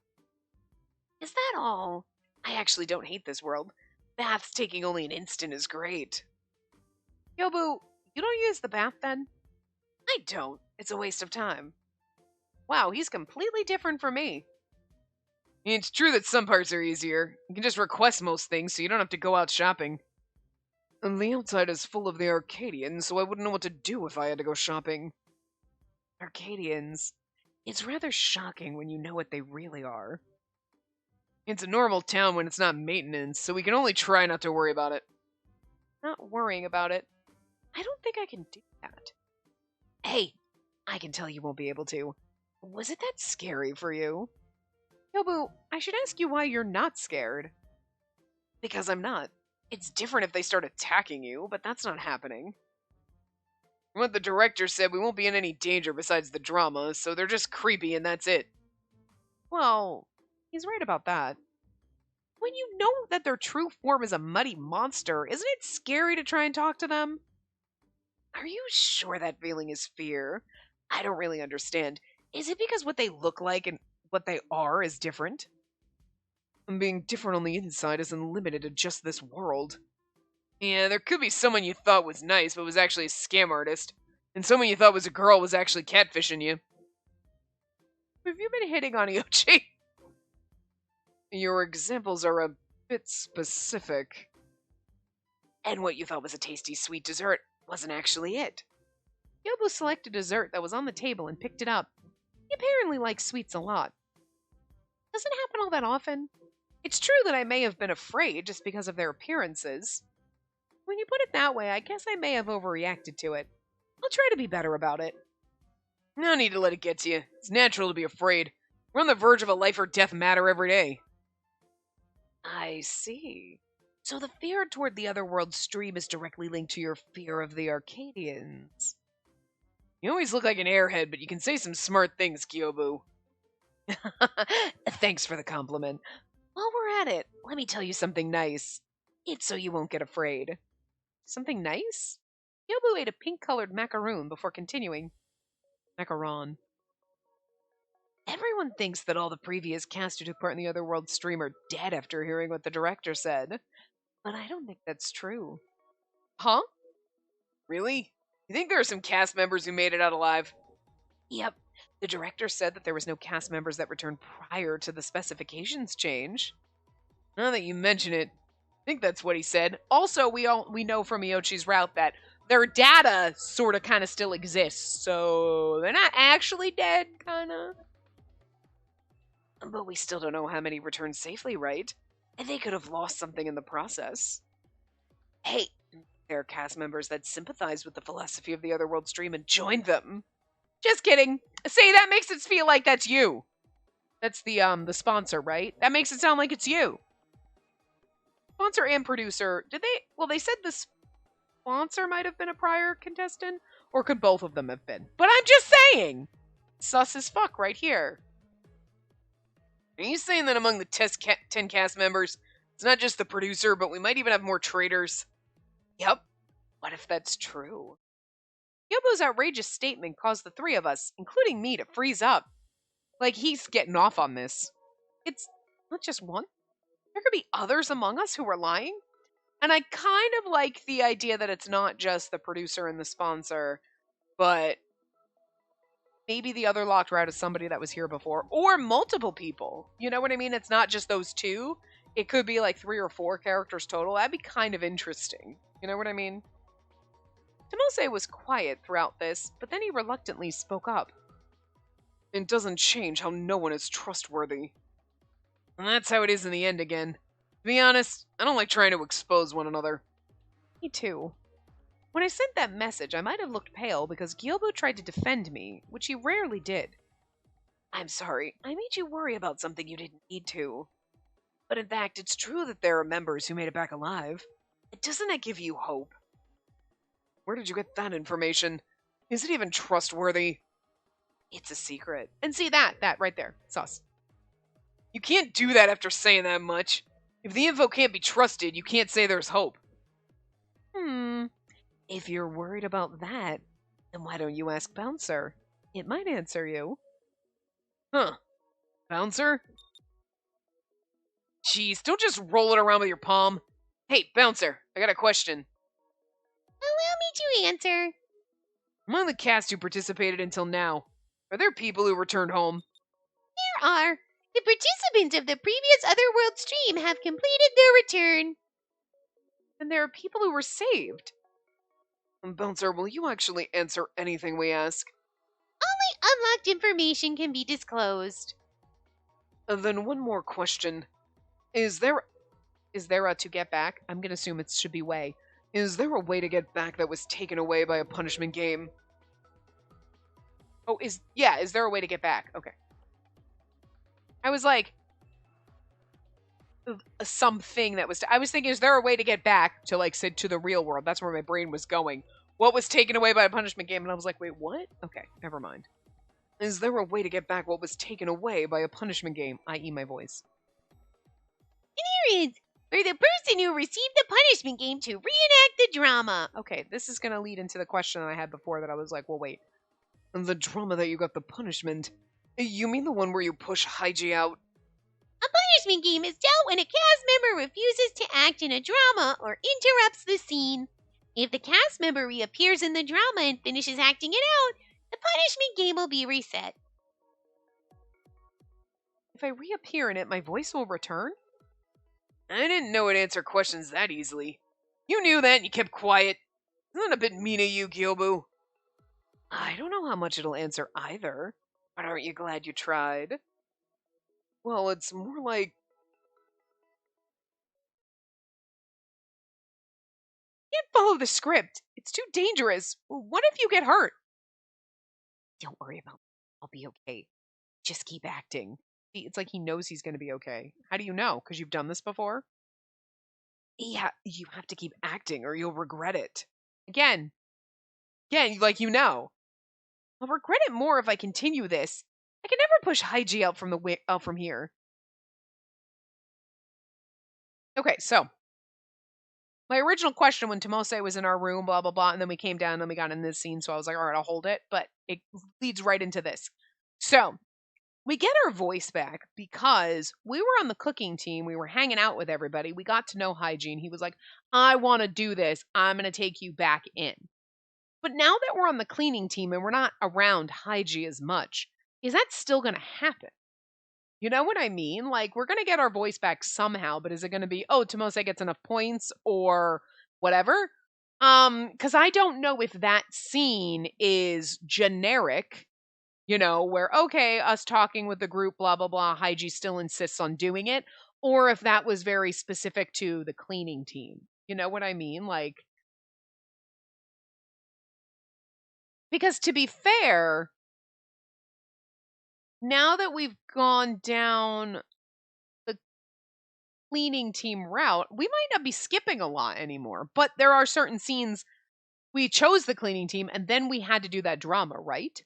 Is that all? I actually don't hate this world. Baths taking only an instant is great. Yobu, you don't use the bath then? I don't. It's a waste of time. Wow, he's completely different from me. It's true that some parts are easier. You can just request most things so you don't have to go out shopping. And the outside is full of the Arcadians, so I wouldn't know what to do if I had to go shopping. Arcadians. It's rather shocking when you know what they really are. It's a normal town when it's not maintenance, so we can only try not to worry about it. Not worrying about it? I don't think I can do that. Hey, I can tell you won't be able to. Was it that scary for you? Yobu, I should ask you why you're not scared. Because I'm not. It's different if they start attacking you, but that's not happening. What the director said, we won't be in any danger besides the drama, so they're just creepy and that's it. Well, he's right about that. When you know that their true form is a muddy monster, isn't it scary to try and talk to them? Are you sure that feeling is fear? I don't really understand. Is it because what they look like and what they are is different? And being different on the inside isn't limited to just this world. Yeah, there could be someone you thought was nice but was actually a scam artist, and someone you thought was a girl was actually catfishing you. Have you been hitting on Iochi? Your examples are a bit specific. And what you thought was a tasty sweet dessert wasn't actually it. Yobu selected a dessert that was on the table and picked it up. He apparently likes sweets a lot. Doesn't happen all that often. It's true that I may have been afraid just because of their appearances. When you put it that way, I guess I may have overreacted to it. I'll try to be better about it. No need to let it get to you. It's natural to be afraid. We're on the verge of a life or death matter every day. I see. So the fear toward the otherworld stream is directly linked to your fear of the Arcadians. You always look like an airhead, but you can say some smart things, Kyobu. Thanks for the compliment. While we're at it, let me tell you something nice. It's so you won't get afraid. Something nice? Yobu ate a pink-colored macaroon before continuing. Macaron. Everyone thinks that all the previous cast who took part in the Otherworld stream are dead after hearing what the director said. But I don't think that's true. Huh? Really? You think there are some cast members who made it out alive? Yep. The director said that there was no cast members that returned prior to the specifications change. Now that you mention it, I think that's what he said. Also, we know from Iochi's route that their data sort of kind of still exists, so they're not actually dead, kind of. But we still don't know how many returned safely, right? And they could have lost something in the process. Hey, there are cast members that sympathize with the philosophy of the Otherworld stream and joined them. Just kidding. See, that makes it feel like that's you. That's the sponsor, right? That makes it sound like it's you. Sponsor and producer, they said the sponsor might have been a prior contestant, or could both of them have been? But I'm just saying! Sus as fuck right here. Are you saying that among the 10 cast members, it's not just the producer, but we might even have more traitors? Yep. What if that's true? Yobo's outrageous statement caused the three of us, including me, to freeze up. Like he's getting off on this. It's not just one. There could be others among us who are lying. And I kind of like the idea that it's not just the producer and the sponsor, but maybe the other locked route is somebody that was here before, or multiple people. You know what I mean? It's not just those two. It could be like 3 or 4 characters total. That'd be kind of interesting. You know what I mean? Tomose was quiet throughout this, but then he reluctantly spoke up. It doesn't change how no one is trustworthy. And that's how it is in the end again. To be honest, I don't like trying to expose one another. Me too. When I sent that message, I might have looked pale because Gyobo tried to defend me, which he rarely did. I'm sorry, I made you worry about something you didn't need to. But in fact, it's true that there are members who made it back alive. Doesn't that give you hope? Where did you get that information? Is it even trustworthy? It's a secret. And see that right there. Sus. You can't do that after saying that much. If the info can't be trusted, you can't say there's hope. If you're worried about that, then why don't you ask Bouncer? It might answer you. Huh. Bouncer? Jeez, don't just roll it around with your palm. Hey, Bouncer, I got a question. Allow me to answer. Among the cast who participated until now, are there people who returned home? There are. The participants of the previous Otherworld stream have completed their return. And there are people who were saved. Bouncer, will you actually answer anything we ask? Only unlocked information can be disclosed. Then one more question. Is there a to get back? I'm gonna assume it should be way. Is there a way to get back that was taken away by a punishment game? Oh, is there a way to get back? Okay. I was like, something that was, I was thinking, is there a way to get back to, like, to the real world? That's where my brain was going. What was taken away by a punishment game? And I was like, wait, what? Okay, never mind. Is there a way to get back what was taken away by a punishment game, i.e. my voice? There is, for the person who received the punishment game to reenact the drama. Okay, this is going to lead into the question that I had before that I was like, well, wait. The drama that you got the punishment? You mean the one where you push Haiji out? A punishment game is dealt when a cast member refuses to act in a drama or interrupts the scene. If the cast member reappears in the drama and finishes acting it out, the punishment game will be reset. If I reappear in it, my voice will return? I didn't know it'd answer questions that easily. You knew that and you kept quiet. Isn't that a bit mean of you, Gyobu? I don't know how much it'll answer either. But aren't you glad you tried? Well, it's more like... You can't follow the script. It's too dangerous. What if you get hurt? Don't worry about it. I'll be okay. Just keep acting. It's like he knows he's going to be okay. How do you know? Because you've done this before? Yeah, you have to keep acting or you'll regret it. Again, like you know. I'll regret it more if I continue this. I can never push Haiji out from here. Okay, so my original question when Tomose was in our room, blah blah blah, and then we came down and we got in this scene, so I was like, all right, I'll hold it, but it leads right into this. So we get our voice back because we were on the cooking team. We were hanging out with everybody. We got to know Hygiene. He was like, I want to do this. I'm going to take you back in. But now that we're on the cleaning team and we're not around Hygie as much, is that still going to happen? You know what I mean? Like, we're going to get our voice back somehow, but is it going to be, oh, Tomose gets enough points or whatever? Because I don't know if that scene is generic, you know, where, okay, us talking with the group, blah, blah, blah, Hygie still insists on doing it, or if that was very specific to the cleaning team. You know what I mean? Like, because to be fair, now that we've gone down the cleaning team route, we might not be skipping a lot anymore, but there are certain scenes we chose the cleaning team and then we had to do that drama, right?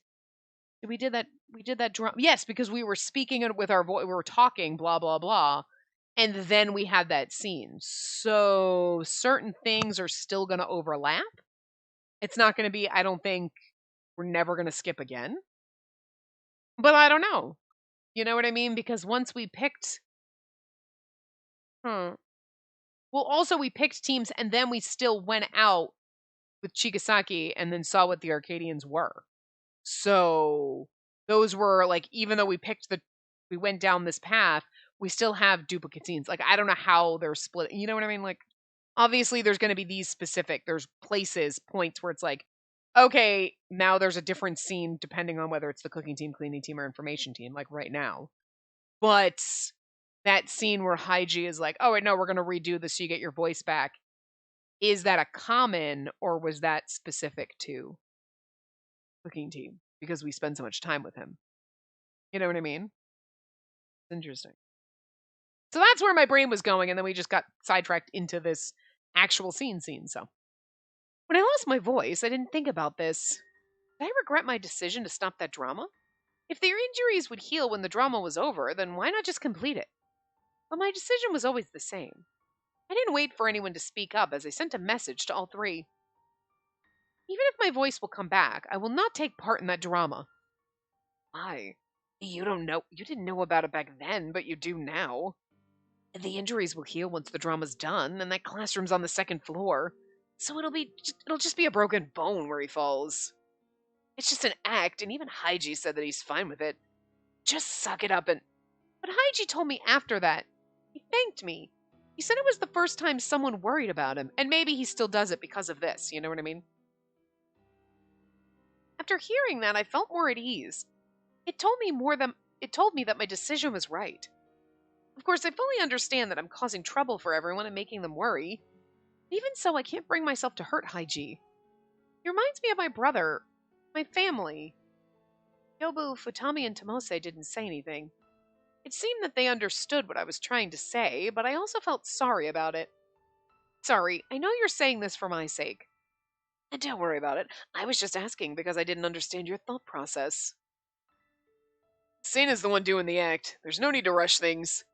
We did that drama. Yes, because we were speaking it with our voice, we were talking, blah, blah, blah. And then we had that scene. So certain things are still going to overlap. It's not going to be, I don't think, we're never going to skip again. But I don't know. You know what I mean? Because once we picked... Well, also we picked teams and then we still went out with Chigasaki and then saw what the Arcadians were. So those were like, even though we went down this path, we still have duplicate scenes. Like, I don't know how they're split. You know what I mean? Like, obviously there's going to be these specific, there's points where it's like, okay, now there's a different scene depending on whether it's the cooking team, cleaning team, or information team, like right now. But that scene where Hygie is like, oh, wait, no, we're going to redo this so you get your voice back. Is that a common, or was that specific to cooking team? Because we spend so much time with him. You know what I mean? It's interesting. So that's where my brain was going, and then we just got sidetracked into this actual scene. So when I lost my voice, I didn't think about this. Did I regret my decision to stop that drama? If their injuries would heal when the drama was over, then why not just complete it? But my decision was always the same. I didn't wait for anyone to speak up as I sent a message to all three. Even if my voice will come back, I will not take part in that drama. Why? You don't know. You didn't know about it back then, but you do now. The injuries will heal once the drama's done, and that classroom's on the second floor. So it'll just be a broken bone where he falls. It's just an act, and even Haiji said that he's fine with it. Just suck it up and... But Haiji told me after that. He thanked me. He said it was the first time someone worried about him, and maybe he still does it because of this, you know what I mean? After hearing that, I felt more at ease. It told me that my decision was right. Of course, I fully understand that I'm causing trouble for everyone and making them worry. Even so, I can't bring myself to hurt Haiji. He reminds me of my brother, my family. Yobu, Futami, and Tomose didn't say anything. It seemed that they understood what I was trying to say, but I also felt sorry about it. Sorry, I know you're saying this for my sake. And don't worry about it. I was just asking because I didn't understand your thought process. Seina's the one doing the act. There's no need to rush things.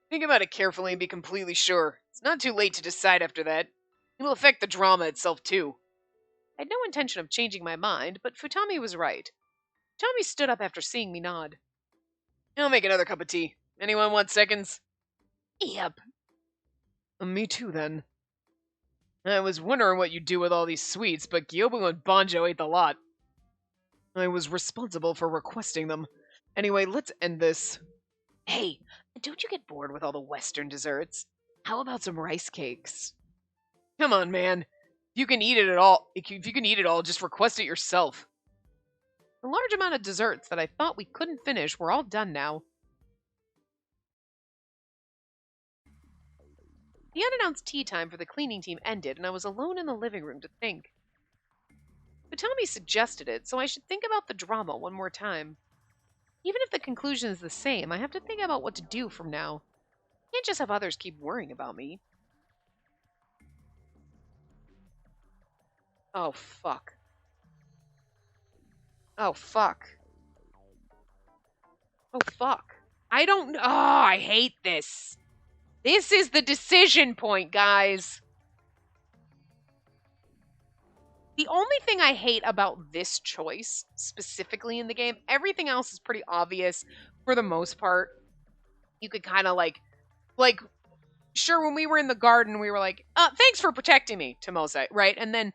Think about it carefully and be completely sure. It's not too late to decide after that. It will affect the drama itself, too. I had no intention of changing my mind, but Futami was right. Futami stood up after seeing me nod. I'll make another cup of tea. Anyone want seconds? Yep. Me too, then. I was wondering what you'd do with all these sweets, but Gyobu and Banjo ate the lot. I was responsible for requesting them. Anyway, let's end this. Hey, don't you get bored with all the Western desserts? How about some rice cakes? Come on, man. If you can eat it all, just request it yourself. The large amount of desserts that I thought we couldn't finish were all done now. The unannounced tea time for the cleaning team ended, and I was alone in the living room to think. Futami suggested it, so I should think about the drama one more time. Even if the conclusion is the same, I have to think about what to do from now. I can't just have others keep worrying about me. Oh, fuck. Oh, fuck. Oh, fuck. I don't know. Oh, I hate this. This is the decision point, guys. The only thing I hate about this choice, specifically in the game, everything else is pretty obvious for the most part. You could kind of like, sure, when we were in the garden, we were like, thanks for protecting me, Tomose, right? And then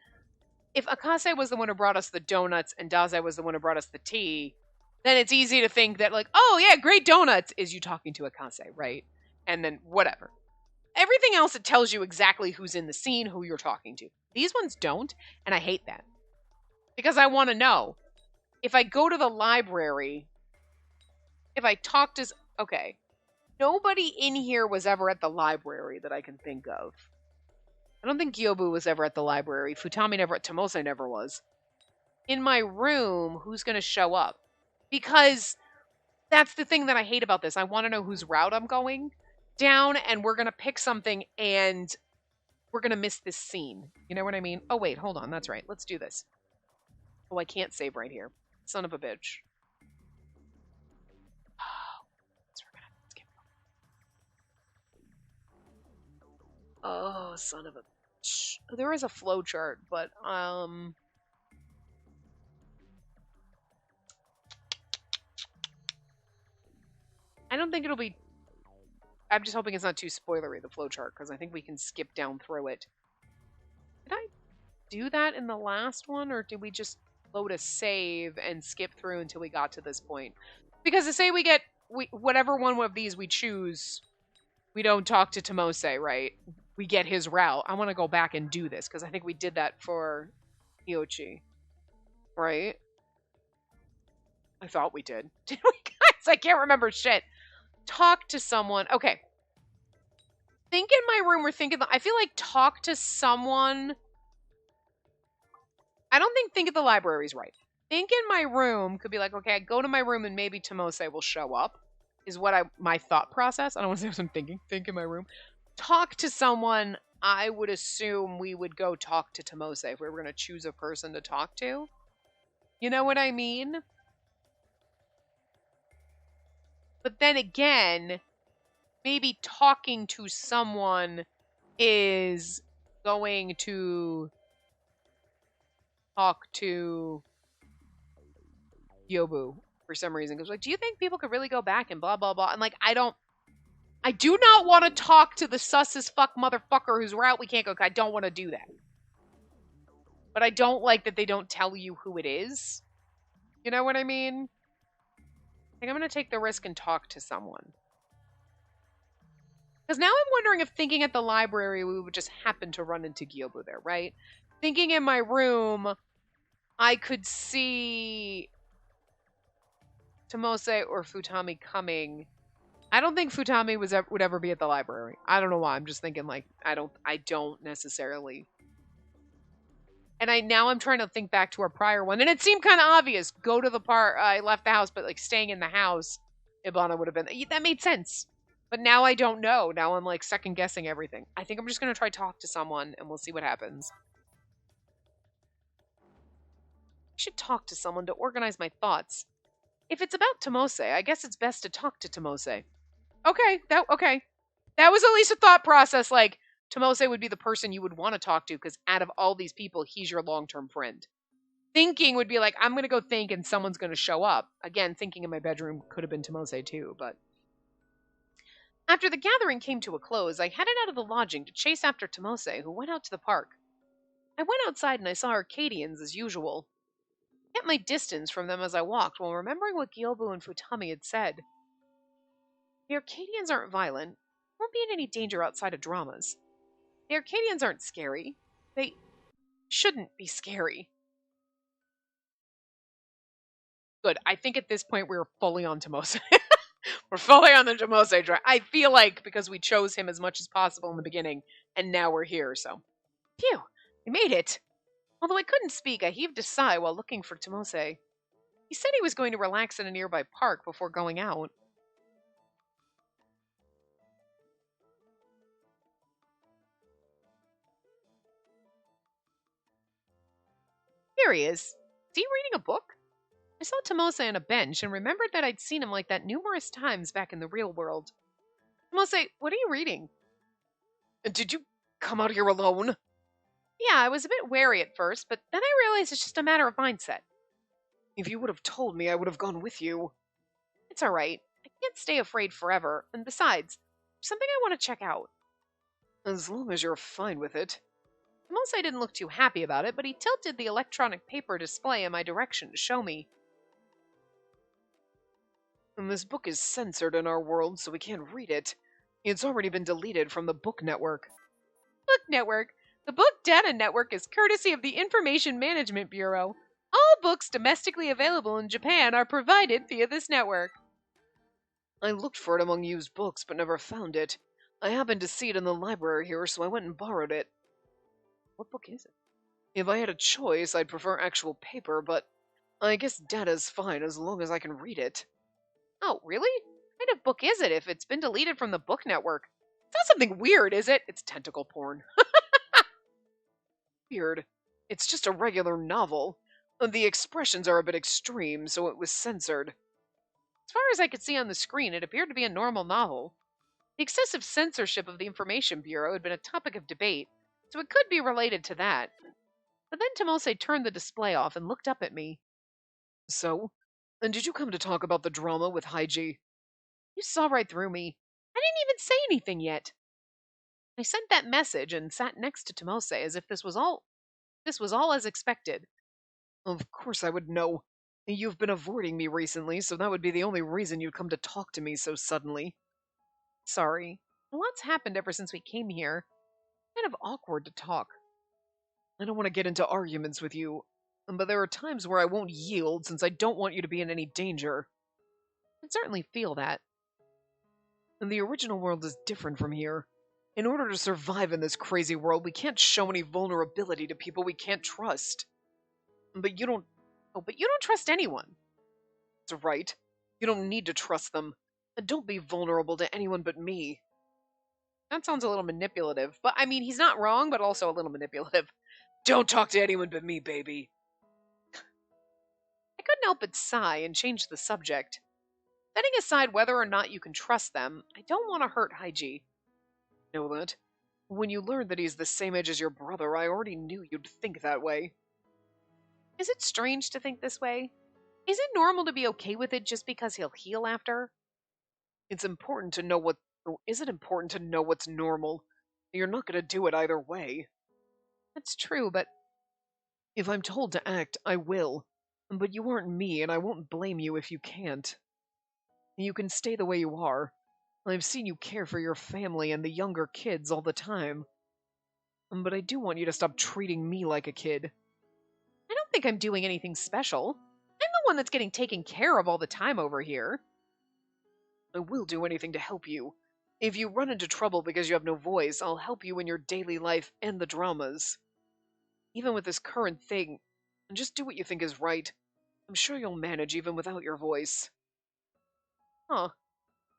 if Akase was the one who brought us the donuts and Daze was the one who brought us the tea, then it's easy to think that, like, oh, yeah, great donuts is you talking to Akase, right? And then whatever. Everything else, it tells you exactly who's in the scene, who you're talking to. These ones don't, and I hate that. Because I want to know. If I go to the library, if I talk to... Okay. Nobody in here was ever at the library that I can think of. I don't think Gyobu was ever at the library. Futami never... Tomose never was. In my room, who's going to show up? Because that's the thing that I hate about this. I want to know whose route I'm going down, and we're going to pick something, and we're going to miss this scene. You know what I mean? Oh, wait, hold on. That's right. Let's do this. Oh, I can't save right here. Son of a bitch. So we're gonna skip. Oh, son of a bitch. There is a flow chart, but, I don't think it'll be... I'm just hoping it's not too spoilery, the flowchart, because I think we can skip down through it. Did I do that in the last one, or did we just load a save and skip through until we got to this point? Because to say whatever one of these we choose, we don't talk to Tomose, right? We get his route. I want to go back and do this, because I think we did that for Hyochi. Right? I thought we did. Did we, guys? I can't remember shit. Talk to someone. Okay. Think in my room or I feel like talk to someone. I don't think at the library is right. Think in my room could be like, okay, I go to my room and maybe Tomose will show up. Is what my thought process. I don't want to say what I'm thinking. Think in my room. Talk to someone. I would assume we would go talk to Tomose if we were going to choose a person to talk to. You know what I mean? But then again, maybe talking to someone is going to talk to Yobu for some reason. Because like, do you think people could really go back and blah blah blah? And like, I do not want to talk to the sus as fuck motherfucker whose route we can't go. I don't want to do that. But I don't like that they don't tell you who it is. You know what I mean? I think I'm going to take the risk and talk to someone. Because now I'm wondering if thinking at the library, we would just happen to run into Gyobu there, right? Thinking in my room, I could see Tomose or Futami coming. I don't think Futami would ever be at the library. I don't know why. I'm just thinking like, I don't necessarily. And now I'm trying to think back to our prior one. And it seemed kind of obvious. Go to the park. I left the house, but like staying in the house, Ibana would have been. That made sense. But now I don't know. Now I'm like second guessing everything. I think I'm just going to try talk to someone and we'll see what happens. I should talk to someone to organize my thoughts. If it's about Tomose, I guess it's best to talk to Tomose. Okay. That was at least a thought process. Like, Tomose would be the person you would want to talk to because out of all these people, he's your long-term friend. Thinking would be like, I'm going to go think and someone's going to show up. Again, thinking in my bedroom could have been Tomose too, but... After the gathering came to a close, I headed out of the lodging to chase after Tomose, who went out to the park. I went outside and I saw Arcadians as usual. I kept my distance from them as I walked while remembering what Gyobu and Futami had said. The Arcadians aren't violent, won't be in any danger outside of dramas. The Arcadians aren't scary. They shouldn't be scary. Good. I think at this point we're fully on Tomose. We're fully on the Tomose track. I feel like because we chose him as much as possible in the beginning, and now we're here, so. Phew, we made it. Although I couldn't speak, I heaved a sigh while looking for Tomose. He said he was going to relax in a nearby park before going out. Here he is. Is he reading a book? I saw Tomose on a bench and remembered that I'd seen him like that numerous times back in the real world. Tomose, what are you reading? Did you come out here alone? Yeah, I was a bit wary at first, but then I realized it's just a matter of mindset. If you would have told me, I would have gone with you. It's alright. I can't stay afraid forever, and besides, there's something I want to check out. As long as you're fine with it. Tomose didn't look too happy about it, but he tilted the electronic paper display in my direction to show me. And this book is censored in our world, so we can't read it. It's already been deleted from the Book Network. Book Network? The Book Data Network is courtesy of the Information Management Bureau. All books domestically available in Japan are provided via this network. I looked for it among used books, but never found it. I happened to see it in the library here, so I went and borrowed it. What book is it? If I had a choice, I'd prefer actual paper, but I guess data's fine as long as I can read it. Oh, really? What kind of book is it if it's been deleted from the Book Network? It's not something weird, is it? It's tentacle porn. Weird. It's just a regular novel. The expressions are a bit extreme, so it was censored. As far as I could see on the screen, it appeared to be a normal novel. The excessive censorship of the Information Bureau had been a topic of debate, so it could be related to that. But then Tomose turned the display off and looked up at me. So? And did you come to talk about the drama with Haiji? You saw right through me. I didn't even say anything yet. I sent that message and sat next to Tomose as if this was all as expected. Of course I would know. You've been avoiding me recently, so that would be the only reason you'd come to talk to me so suddenly. Sorry. A lot's happened ever since we came here. Kind of awkward to talk. I don't want to get into arguments with you, but there are times where I won't yield since I don't want you to be in any danger. I can certainly feel that. And the original world is different from here. In order to survive in this crazy world, we can't show any vulnerability to people we can't trust. But you don't trust anyone. That's right. You don't need to trust them. And don't be vulnerable to anyone but me. That sounds a little manipulative, but I mean, he's not wrong, but also a little manipulative. Don't talk to anyone but me, baby. I couldn't help but sigh and change the subject. Setting aside whether or not you can trust them, I don't want to hurt Haiji. Know that? When you learned that he's the same age as your brother, I already knew you'd think that way. Is it strange to think this way? Is it normal to be okay with it just because he'll heal after? It's important to know what. Is it important to know what's normal? You're not going to do it either way. That's true, but if I'm told to act, I will. But you aren't me, and I won't blame you if you can't. You can stay the way you are. I've seen you care for your family and the younger kids all the time. But I do want you to stop treating me like a kid. I don't think I'm doing anything special. I'm the one that's getting taken care of all the time over here. I will do anything to help you. If you run into trouble because you have no voice, I'll help you in your daily life and the dramas. Even with this current thing, just do what you think is right. I'm sure you'll manage even without your voice. Huh.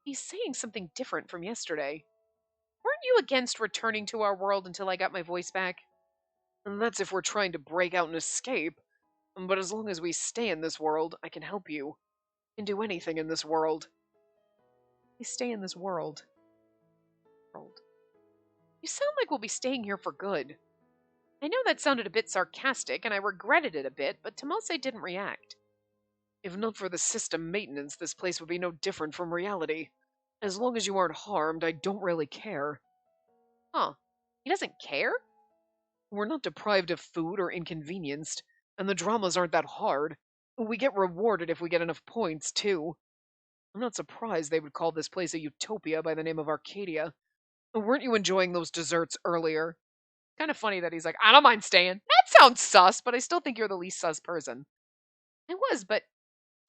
He's saying something different from yesterday. Weren't you against returning to our world until I got my voice back? And that's if we're trying to break out and escape. But as long as we stay in this world, I can help you. I can do anything in this world. We stay in this world. You sound like we'll be staying here for good. I know that sounded a bit sarcastic, and I regretted it a bit, but Tomose didn't react. If not for the system maintenance, this place would be no different from reality. As long as you aren't harmed, I don't really care. Huh. He doesn't care? We're not deprived of food or inconvenienced, and the dramas aren't that hard. We get rewarded if we get enough points, too. I'm not surprised they would call this place a utopia by the name of Arcadia. Weren't you enjoying those desserts earlier? Kind of funny that he's like, I don't mind staying. That sounds sus, but I still think you're the least sus person. I was, but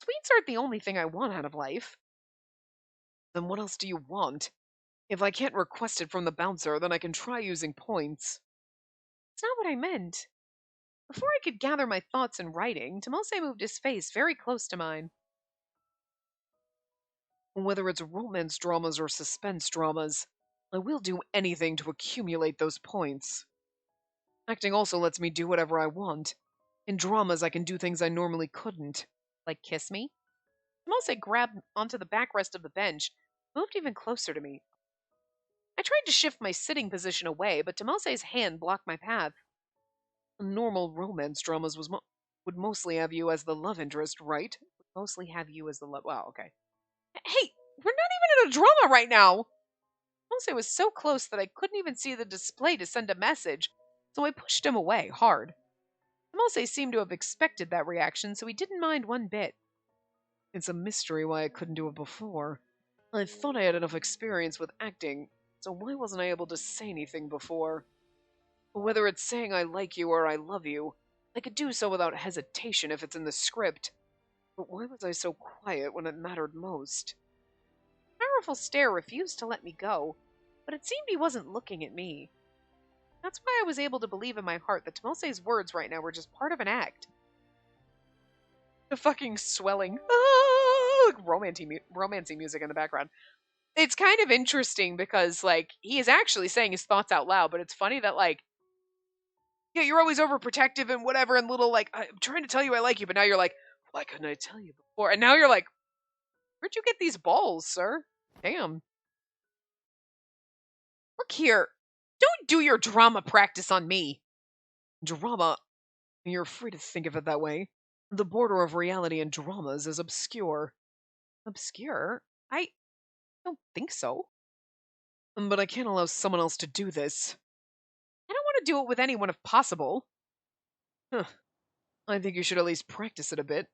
sweets aren't the only thing I want out of life. Then what else do you want? If I can't request it from the bouncer, then I can try using points. It's not what I meant. Before I could gather my thoughts in writing, Tomose moved his face very close to mine. Whether it's romance dramas or suspense dramas, I will do anything to accumulate those points. Acting also lets me do whatever I want. In dramas, I can do things I normally couldn't. Like kiss me? Tomose grabbed onto the backrest of the bench, moved even closer to me. I tried to shift my sitting position away, but Tomose's hand blocked my path. Normal romance dramas would mostly have you as the love interest, right? Would mostly have you as the love. Wow, okay. Hey, we're not even in a drama right now! Tomose was so close that I couldn't even see the display to send a message, so I pushed him away hard. Tomose seemed to have expected that reaction, so he didn't mind one bit. It's a mystery why I couldn't do it before. I thought I had enough experience with acting, so why wasn't I able to say anything before? Whether it's saying I like you or I love you, I could do so without hesitation if it's in the script. But why was I so quiet when it mattered most? The powerful stare refused to let me go, but it seemed he wasn't looking at me. That's why I was able to believe in my heart that Tomose's words right now were just part of an act. The fucking swelling, romancy music in the background. It's kind of interesting because, like, he is actually saying his thoughts out loud, but it's funny that, like, yeah, you're always overprotective and whatever, and little, like, I'm trying to tell you I like you, but now you're like, why couldn't I tell you before? And now you're like, where'd you get these balls, sir? Damn. Look here. Don't do your drama practice on me. Drama? You're free to think of it that way. The border of reality and dramas is obscure. Obscure? I don't think so. But I can't allow someone else to do this. I don't want to do it with anyone if possible. Huh. I think you should at least practice it a bit.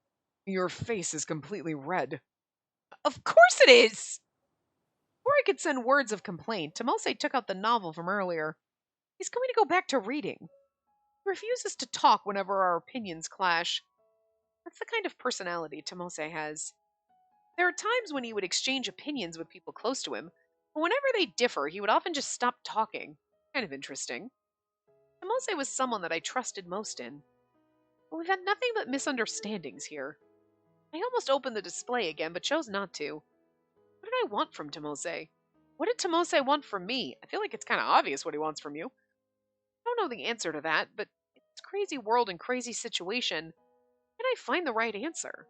Your face is completely red. Of course it is! Before I could send words of complaint, Tomose took out the novel from earlier. He's going to go back to reading. He refuses to talk whenever our opinions clash. That's the kind of personality Tomose has. There are times when he would exchange opinions with people close to him, but whenever they differ, he would often just stop talking. Kind of interesting. Tomose was someone that I trusted most in. But we've had nothing but misunderstandings here. I almost opened the display again, but chose not to. What did I want from Tomose? What did Tomose want from me? I feel like it's kind of obvious what he wants from you. I don't know the answer to that, but in this crazy world and crazy situation, can I find the right answer?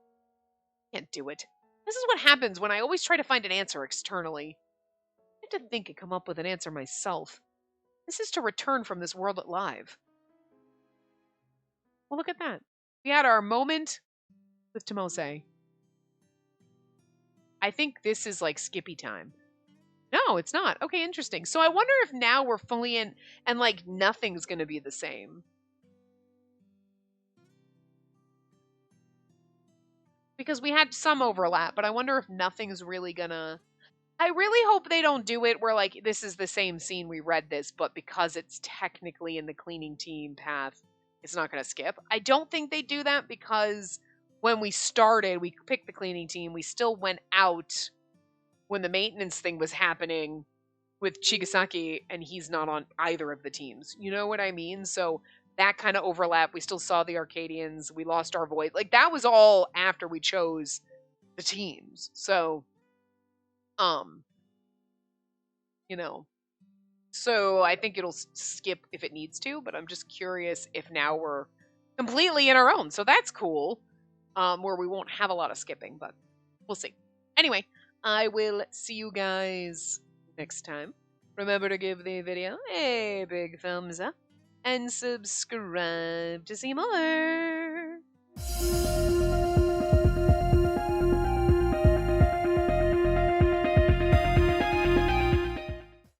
Can't do it. This is what happens when I always try to find an answer externally. I have to think and come up with an answer myself. This is to return from this world alive. Well, look at that. We had our moment with Tomose. I think this is like Skippy time. No, it's not. Okay, interesting. So I wonder if now we're fully in and like nothing's going to be the same. Because we had some overlap, but I wonder if nothing's really gonna. I really hope they don't do it where like this is the same scene we read this, but because it's technically in the cleaning team path, it's not gonna skip. I don't think they do that because when we started, we picked the cleaning team. We still went out when the maintenance thing was happening with Chigasaki, and he's not on either of the teams. You know what I mean? So that kind of overlap. We still saw the Arcadians. We lost our voice. Like that was all after we chose the teams. So, you know, so I think it'll skip if it needs to, but I'm just curious if now we're completely in our own. So that's cool. Where we won't have a lot of skipping, but we'll see. Anyway, I will see you guys next time. Remember to give the video a big thumbs up and subscribe to see more.